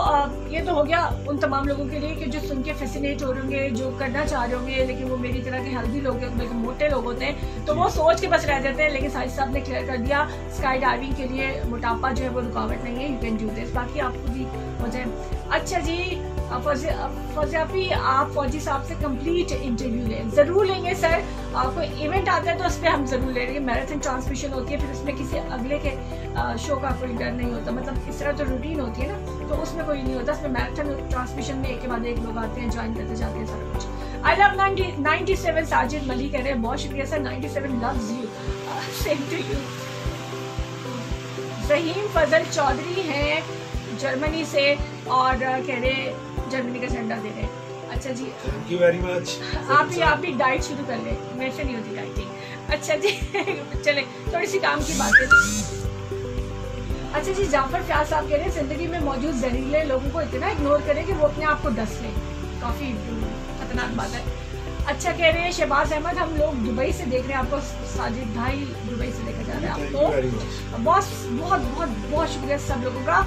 ये तो हो गया उन तमाम लोगों के लिए कि जो सुन के फैसिनेट हो रहे होंगे, जो करना चाह रहे होंगे, लेकिन वो मेरी तरह के हेल्दी लोग हैं, बल्कि मोटे लोग होते हैं, तो वो सोच के बस रह जाते हैं। लेकिन साजिद साहब ने क्लियर कर दिया स्काई डाइविंग के लिए मोटापा जो है वो रुकावट नहीं है, यू कैन डू दिस, बाकी आपको भी हो जाए। अच्छा जी, फौजियापी आप फौजी साहब से कंप्लीट इंटरव्यू लें, ज़रूर लेंगे सर। कोई इवेंट आता है तो उस पर हम ज़रूर ले लेंगे। मैराथन ट्रांसमिशन होती है, फिर उसमें किसी अगले के शो का कोई डर नहीं होता, मतलब इस तरह जो रूटीन होती है ना, तो उसमें कोई नहीं होता। उसमें मैराथन ट्रांसमिशन में एक के बाद एक लोग आते हैं, ज्वाइन करते जाते हैं सारा कुछ। आई लव 97 साजिद मलिक कह रहे हैं बहुत शुक्रिया sir, 97 loves you, same to you. Zaheem Fazal Chaudhary हैं जर्मनी से और कह रहे जर्मनी का झंडा दे रहे हैं। अच्छा जी, थैंक यू वेरी मच। आप भी डाइट शुरू कर ले, मेरे से नहीं होती डाइटिंग। अच्छा जी चले थोड़ी सी काम की बात है। अच्छा जी, जाफर फयाज साहब कह रहे हैं जिंदगी में मौजूद जहरीले लोगों को इतना इग्नोर करें कि वो अपने आप को डस लें, काफी खतरनाक बात है। अच्छा कह रहे हैं शहबाज अहमद, हम लोग दुबई से देख रहे हैं आपको, साजिद भाई दुबई से लेकर जा रहे हैं आपको। बहुत बहुत बहुत बहुत शुक्रिया सब लोगों का।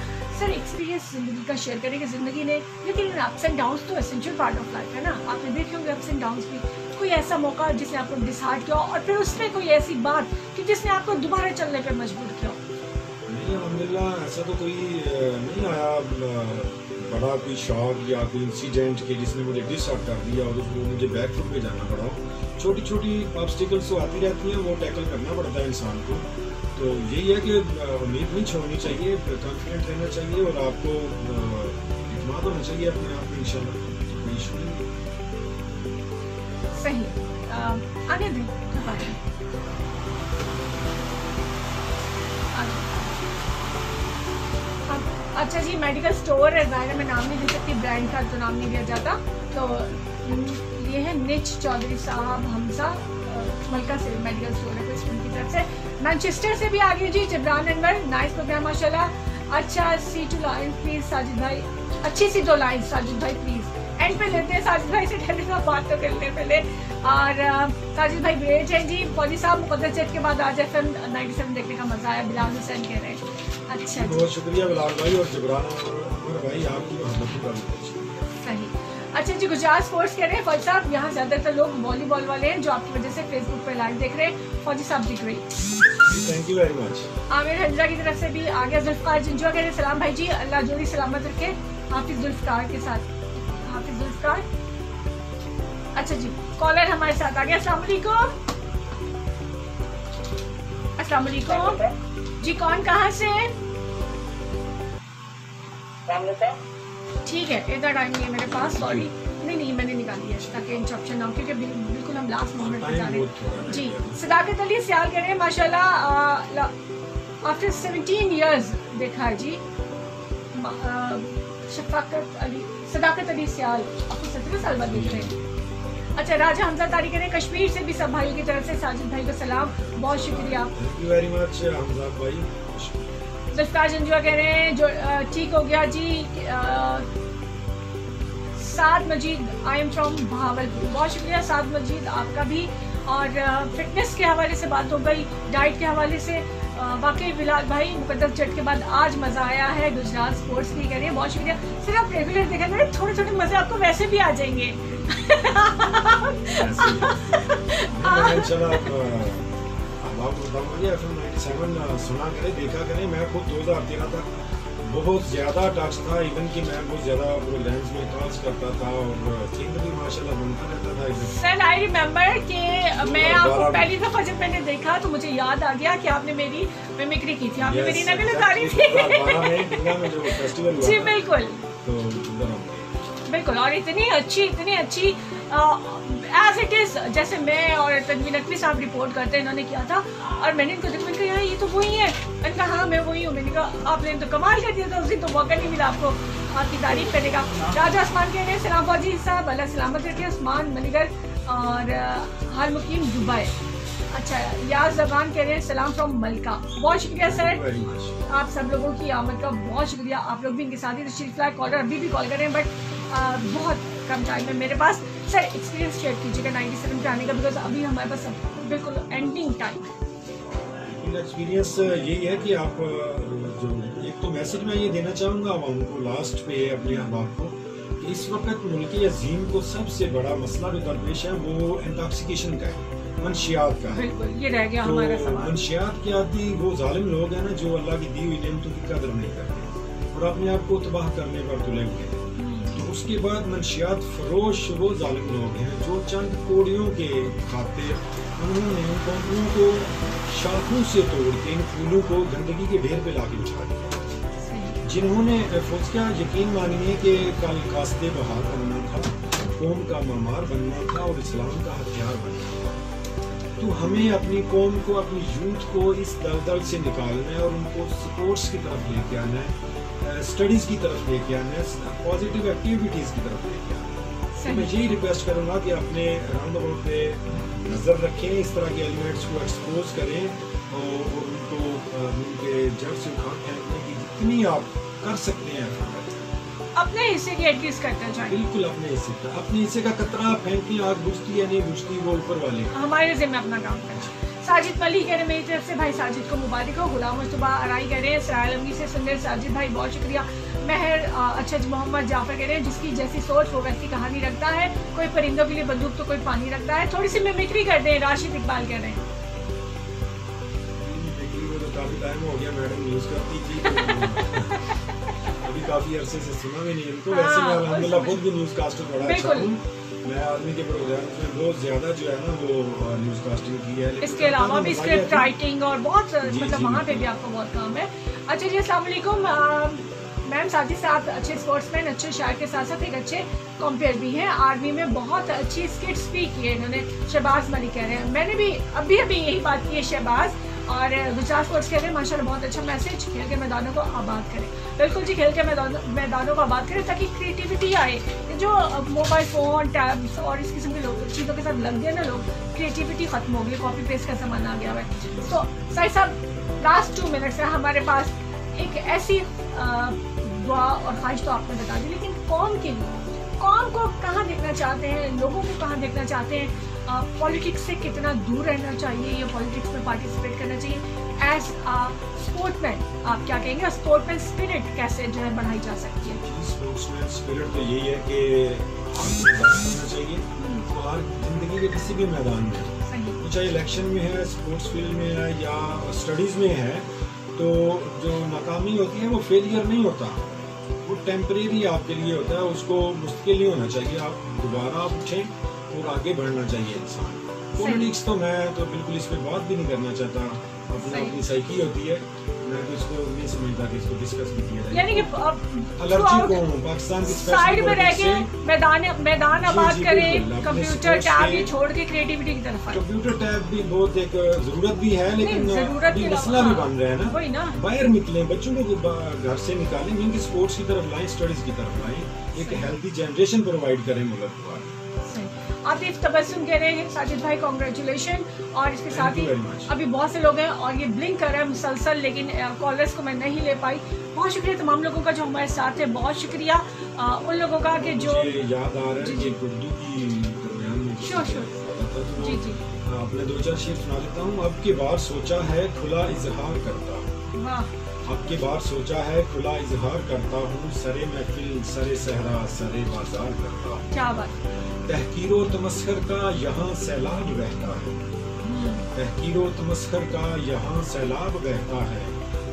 सर एक्सपीरियंस जिंदगी का शेयर करें कि जिंदगी ने, लेकिन अप्स एंड डाउन्स तो एसेंशियल पार्ट ऑफ लाइफ है ना, आपने देखे होंगे अप्स एंड डाउन्स भी। कोई ऐसा मौका जिसने आपको डिसहार्ट किया और फिर उसमें कोई ऐसी बात कि जिसने आपको दोबारा चलने पर मजबूर किया? नहीं, अल्हम्दुलिल्लाह ऐसा तो कोई नहीं आया बड़ा कोई शॉक या कोई इंसिडेंट कि जिसने मुझे डिसऑर्ट कर दिया और उसमें मुझे बैकफुट पे जाना पड़ा। छोटी छोटी ऑब्स्टिकल्स तो आती रहती हैं, वो टैकल करना पड़ता है इंसान को। तो यही है कि उम्मीद नहीं छोड़नी चाहिए, कॉन्फिडेंट रहना चाहिए और आपको इत्मीनान होना चाहिए अपने आप में इंशाल्लाह। कोई इशू नहीं। सही, आगे दें। अच्छा जी, मेडिकल स्टोर है, ज़ाहिर मैं नाम नहीं दे सकती, ब्रांड का तो नाम नहीं दिया जाता। तो ये है निच चौधरी साहब हमजा मलका से मेडिकल स्टोर है उनकी तरफ से। मैनचेस्टर से भी आ गई जी जबरान अनवर, नाइस प्रोग्राम माशाल्लाह। अच्छा सी टू लाइन प्लीज साजिद भाई, अच्छी सी 2 लाइन साजिद भाई प्लीज। एंड पे लेते हैं साजिद भाई से, ठहरे ना बात तो कर ले पहले। और साजिद भाई ग्रेट हैं जी। फौजी साहब मुकद्दस जेट के बाद आज FM 97 देखने का मजा आया, बिलाल हुसैन कह रहे हैं। अच्छा बहुत शुक्रिया बिलाल भाई और जबरान भाई, आपकी मोहब्बत का सही। अच्छा जी, गुजरात स्पोर्ट्स कह रहे हैं फौजी साहब, यहाँ ज्यादातर लोग वॉलीबॉल वाले हैं जो आपकी वजह से फेसबुक पे लाइव देख रहे हैं। फौजी साहब जी great, thank you very much. Aamir Hanjra की तरफ से भी आ गया। जुल्फकार जिंजुआ कह रहे हैं सलाम भाई जी, अल्लाह जोड़ी सलामत रखे हाफिज जुल्फकार के साथ। हाफिज जुल्फकार, अच्छा जी, कॉलर हमारे साथ आ गया। अस्सलाम वालेकुम। अस्सलाम वालेकुम जी, कौन कहाँ से? ठीक है, इतना टाइम नहीं है मेरे पास, सॉरी। नहीं मैंने निकाली है ताकि इंटरप्शन ना हो, क्योंकि बिल्कुल हम लास्ट मोमेंट पे जा रहे हैं जी। सदाकत अली सियाल कह रहे हैं माशाल्लाह आफ्टर 17 इयर्स देखा है जी। सदाकत अली सियाल आपको 17 साल बाद देख रहे हैं। अच्छा, राजा हमजा तारी कह रहे हैं कश्मीर से भी सब भाइयों की तरफ से साजिद भाई को सलाम, बहुत शुक्रिया। Thank you very much Hamza भाई। जुल्फकार जंजुआ कह रहे हैं जो ठीक हो गया जी। साद मजीद, आई एम फ्रॉम भावलपुर, बहुत शुक्रिया साद मजीद आपका भी। और फिटनेस के हवाले से बात हो गई, डाइट के हवाले से वाकई बिलाल भाई मुकद्दस जेट के बाद आज मजा आया है। गुजरात स्पोर्ट्स की कह रहे हैं, बहुत शुक्रिया। सिर्फ आप रेगुलर देखा करें, थोड़े छोटे मजे आपको वैसे भी आ जाएंगे। सुना करें, देखा करें। मैं खुद 2013 तक बहुत ज़्यादा टच था, इवन कि मैं बहुत ज़्यादा प्रोग्राम्स में कॉल्स करता था और थिंक भी माशाल्लाह बनता रहता था। सर आई रिमेम्बर कि मैं आपको पहली दफ़ा जब मैंने देखा तो मुझे याद आ गया कि आपने मेरी मिमिक्री की थी, आपने मेरी नकल उतारी थी। जी बिल्कुल बिल्कुल, और इतनी अच्छी एज इट इज, जैसे मैं और तनवीर नकवी साहब रिपोर्ट करते हैं, इन्होंने किया था और मैंने इनको देखा, मैंने कहा यार ये तो वही है। मैंने कहा हाँ मैं वही हूँ। मैंने कहा आपने तो कमाल कर दिया था, उस दिन तो मौका नहीं मिला आपको आपकी तारीफ करने का। राजा आसमान कह रहे हैं सलाम फौजी साहब, अल्लाह सलामत रखे। उस्मान मलिगर और हाल मुकीम दुबई। अच्छा, यार जबान कह रहे हैं सलाम फ्रॉम मलका, बहुत शुक्रिया सर, आप सब लोगों की आमद का बहुत शुक्रिया। आप लोग भी इनके साथ ही तशरीफ लाए, कॉलर अभी भी कॉल करें, बट बहुत कम टाइम है मेरे पास। सर एक्सपीरियंस शेयर कीजिएगा 97 पे आने का, बिकॉज अभी हमारे पास बिल्कुल एंडिंग टाइम है। एक्सपीरियंस यही है कि आप जो एक तो मैसेज मैं ये देना चाहूँगा आवाम को लास्ट पे अपने अहबाब को, कि इस वक्त मुल्क अजीम को सबसे बड़ा मसला जो दरपेश है वो इंटॉक्सिकेशन का है, मंशियात का है। बिल्कुल, ये रह गया तो हमारा सवाल। मंशियात के आदि वो जालिम लोग हैं ना, जो अल्लाह की दी हुई नेमतों की कदर नहीं करते और अपने आप को तबाह करने पर तुले हुए हैं। तो उसके बाद मंशियात फरोश वो जालिम लोग हैं जो चंद कोड़ियों के खातिर उन्होंने उन कंपनियों को शाखों से तोड़ के इन फूलों को गंदगी के ढेर पे लाके बिछा दिया, जिन्होंने क्या यकीन मानिए कि कल कास्ते बहार बनना था, कौम का मामार बनना था और इस्लाम का हथियार बनना था। तो हमें अपनी कौम को, अपनी यूथ को इस दलदल से निकालना है और उनको स्पोर्ट्स की तरफ लेके आना है, स्टडीज़ की तरफ लेके आना है, पॉजिटिव एक्टिविटीज़ की तरफ लेके आना है। तो मैं यही रिक्वेस्ट करूँगा कि अपने राउंड अबाउट पे नज़र रखें, इस तरह के एलिमेंट्स को एक्सपोज करें और उनको उनके जड़ से उखाड़ फेंकने की जितनी आप कर सकते हैं अपने हिस्से की एटलीस्ट करते जाएं। बिल्कुल अपने हिस्से का कतरा फेंकी, आग बुझती या नहीं बुझती वो ऊपर वाले, हमारे जिम्मे अपना काम करें। साजिद मलिक कह रहे हैं मेरी तरफ से भाई साजिद को मुबारक हो। गुलाम मुस्तफा अराई कह रहे हैं सराय आलमगीर से सुंदर साजिद भाई बहुत शुक्रिया। महर अच्छा मोहम्मद जाफर कह रहे हैं जिसकी जैसी सोच वो वैसी कहानी रखता है, कोई परिंदों के लिए बंदूक तो कोई पानी रखता है। थोड़ी सी मिमिक्री कर दें, राशिद इकबाल कह रहे हैं। काफी टाइम हो गया मैडम यूज करती थी, अभी काफी अरसे से सुना भी नहीं इनको। वैसे मैं अल्हम्दुलिल्लाह खुद भी न्यूज कास्टर बड़ा अच्छा हूँ। मैं आर्मी के प्रोग्राम में बहुत ज्यादा जो है ना वो न्यूज कास्टिंग की है। इसके अलावा भी स्क्रिप्ट राइटिंग और बहुत मतलब वहाँ पे भी आपको बहुत काम है। अच्छा जी, अस्सलाम वालेकुम मैम। साथ ही साथ अच्छे स्पोर्ट्समैन, अच्छे शायर के साथ साथ एक अच्छे कॉम्पेयर भी हैं। आर्मी में बहुत अच्छी स्किट्स भी की है इन्होंने। शहबाज मलिक कह रहे हैं, मैंने भी अभी यही बात की है शहबाज। और गुजरात स्पोर्ट्स कह रहे हैं माशाल्लाह बहुत अच्छा मैसेज, खेल के मैदानों को आबाद करें। बिल्कुल जी, खेल के मैदानों को आबाद करें ताकि क्रिएटिविटी आए। जो मोबाइल फ़ोन, टैब्स और इस किस्म की चीज़ों के साथ लग गए ना लोग, क्रिएटिविटी खत्म हो गई, कॉपी पेस्ट का ज़माना आ गया है। तो साहिब साहब लास्ट 2 मिनट्स है हमारे पास। एक ऐसी दुआ और ख्वाहिश तो आपने बता दी, लेकिन कौम के लिए, कौम को कहाँ देखना चाहते हैं, लोगों को कहाँ देखना चाहते हैं, पॉलिटिक्स से कितना दूर रहना चाहिए या पॉलिटिक्स में पार्टिसिपेट करना चाहिए। एज स्पोर्ट्समैन आप क्या कहेंगे, स्पोर्ट्समैन स्पिरिट कैसे जो है बढ़ाई जा सकती है? स्पोर्ट्समैन स्पिरिट तो यही है कि होना चाहिए और जिंदगी के किसी भी मैदान में, चाहे इलेक्शन में है, स्पोर्ट्स फील्ड में है या स्टडीज में है, तो जो नाकामी होती है वो फेलियर नहीं होता, वो टेम्परेरी आपके लिए होता है। उसको मुश्किल नहीं होना चाहिए, आप दोबारा उठें और आगे बढ़ना चाहिए इंसान। पॉलिटिक्स तो मैं तो बिल्कुल इस पर बात भी नहीं करना चाहता, अपनी साइकी होती है, मैं तो इसको नहीं समझता कि इसको डिस्कस भी किया जाए। यानी कि पाकिस्तान की साइड में रह के मैदान आबाद करें, कंप्यूटर टैब भी छोड़ के क्रिएटिविटी की तरफ। कंप्यूटर टैब भी बहुत एक जरूरत भी है, लेकिन मसला भी बन रहा है ना, वही ना। बाहर निकलें, बच्चों को घर से निकालें, इनकी स्पोर्ट्स की तरफ लाएं, स्टडीज की तरफ लाएं, एक हेल्थी जनरेशन प्रोवाइड करें मुल्क को। आतिफ तबस्सुम कह रहे हैं साजिद भाई कांग्रेचुलेशन। और इसके साथ ही अभी बहुत से लोग हैं और ये ब्लिंक कर रहा है मुसलसल, लेकिन कॉलर्स को मैं नहीं ले पाई। बहुत शुक्रिया तमाम लोगों का जो हमारे साथ है, बहुत शुक्रिया उन लोगों का कि जो याद आ रहा है कि उर्दू की दरमियान में जी जी आपने 2-4 शेर सुना देता हूँ। अब की बार सोचा है खुला इजहार करता, अब की बार सोचा है खुला इजहार करता हूँ, सरे महफिल सरे सहरा सरे बाजार करता हूँ। क्या बात। तहकीरो तमस्खर का यहाँ सैलाब बहता है, तहकीरो तमस्खर का यहाँ सैलाब बहता है,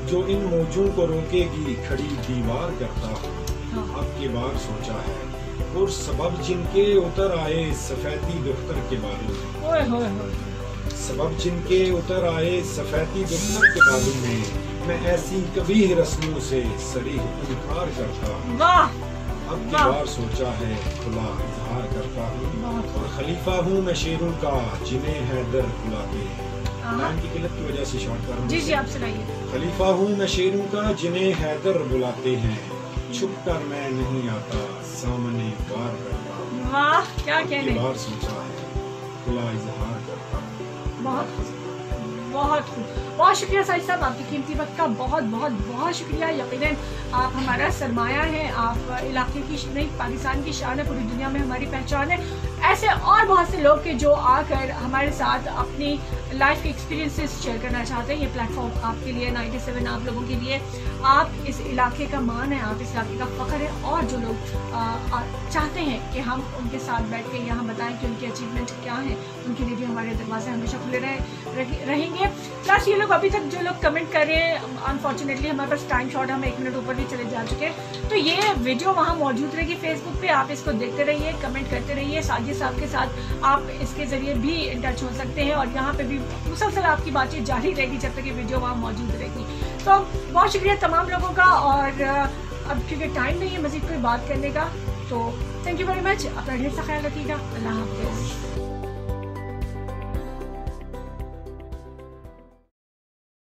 जो इन मौजों को रोकेगी खड़ी दीवार करता हूँ। अब की बार सोचा है और सबब जिनके उतर आए सफेदी दुख्तर के बालू में, सबब जिनके उतर आए सफेदी दुख्तर के बालू में, मैं ऐसी कभी रस्मों से सरीह इनकार करता हूँ। अब की बार सोचा है खुला इजहार करता हूँ, और खलीफा हूँ मैं शेरों का जिन्हें हैदर बुलाते हैं। नाम की किल्लत की वजह से शॉर्ट कर रहा हूँ। जी जी, आप सुनाइए। खलीफा हूँ मैं शेरों का जिन्हें हैदर बुलाते हैं, छुप कर मैं नहीं आता सामने वार करता हूँ। वाह, क्या कहने। बार सोचा है खुला इजहार करता हूँ। बहुत बहुत शुक्रिया साहिब साहब, आपकी कीमती वक्त का बहुत बहुत बहुत शुक्रिया। यकीनन आप हमारा सरमाया है, आप इलाके की नहीं पाकिस्तान की शान है, पूरी दुनिया में हमारी पहचान है। ऐसे और बहुत से लोग के जो आकर हमारे साथ अपनी लाइफ के एक्सपीरियंसेस शेयर करना चाहते हैं। ये प्लेटफॉर्म आपके लिए, 97 आप लोगों के लिए। आप इस इलाके का मान है, आप इस इलाके का फ़ख्र है, और जो लोग चाहते हैं कि हम उनके साथ बैठ के यहाँ बताएं कि उनकी अचीवमेंट क्या है, उनके लिए भी हमारे दरवाजे हमेशा खुले रहेंगे। प्लस ये लोग अभी तक जो लोग कमेंट कर रहे हैं, अनफॉर्चुनेटली हमारे पास टाइम शॉर्ट, हम 1 मिनट ऊपर भी चले जा चुके हैं, तो ये वीडियो वहाँ मौजूद रहेगी फेसबुक पे, आप इसको देखते रहिए, कमेंट करते रहिए। साजिद साहब के साथ आप इसके जरिए भी इन टच हो सकते हैं, और यहाँ पे भी मुसलसल आपकी बातचीत जारी रहेगी जब तक ये वीडियो वहाँ मौजूद रहेगी। तो बहुत शुक्रिया तमाम लोगों का, और अब क्योंकि टाइम नहीं है मजीद कोई बात करने का, तो थैंक यू वेरी मच। अपना ढेर सा ख्याल रखिएगा। अल्लाह हाफ़िज़।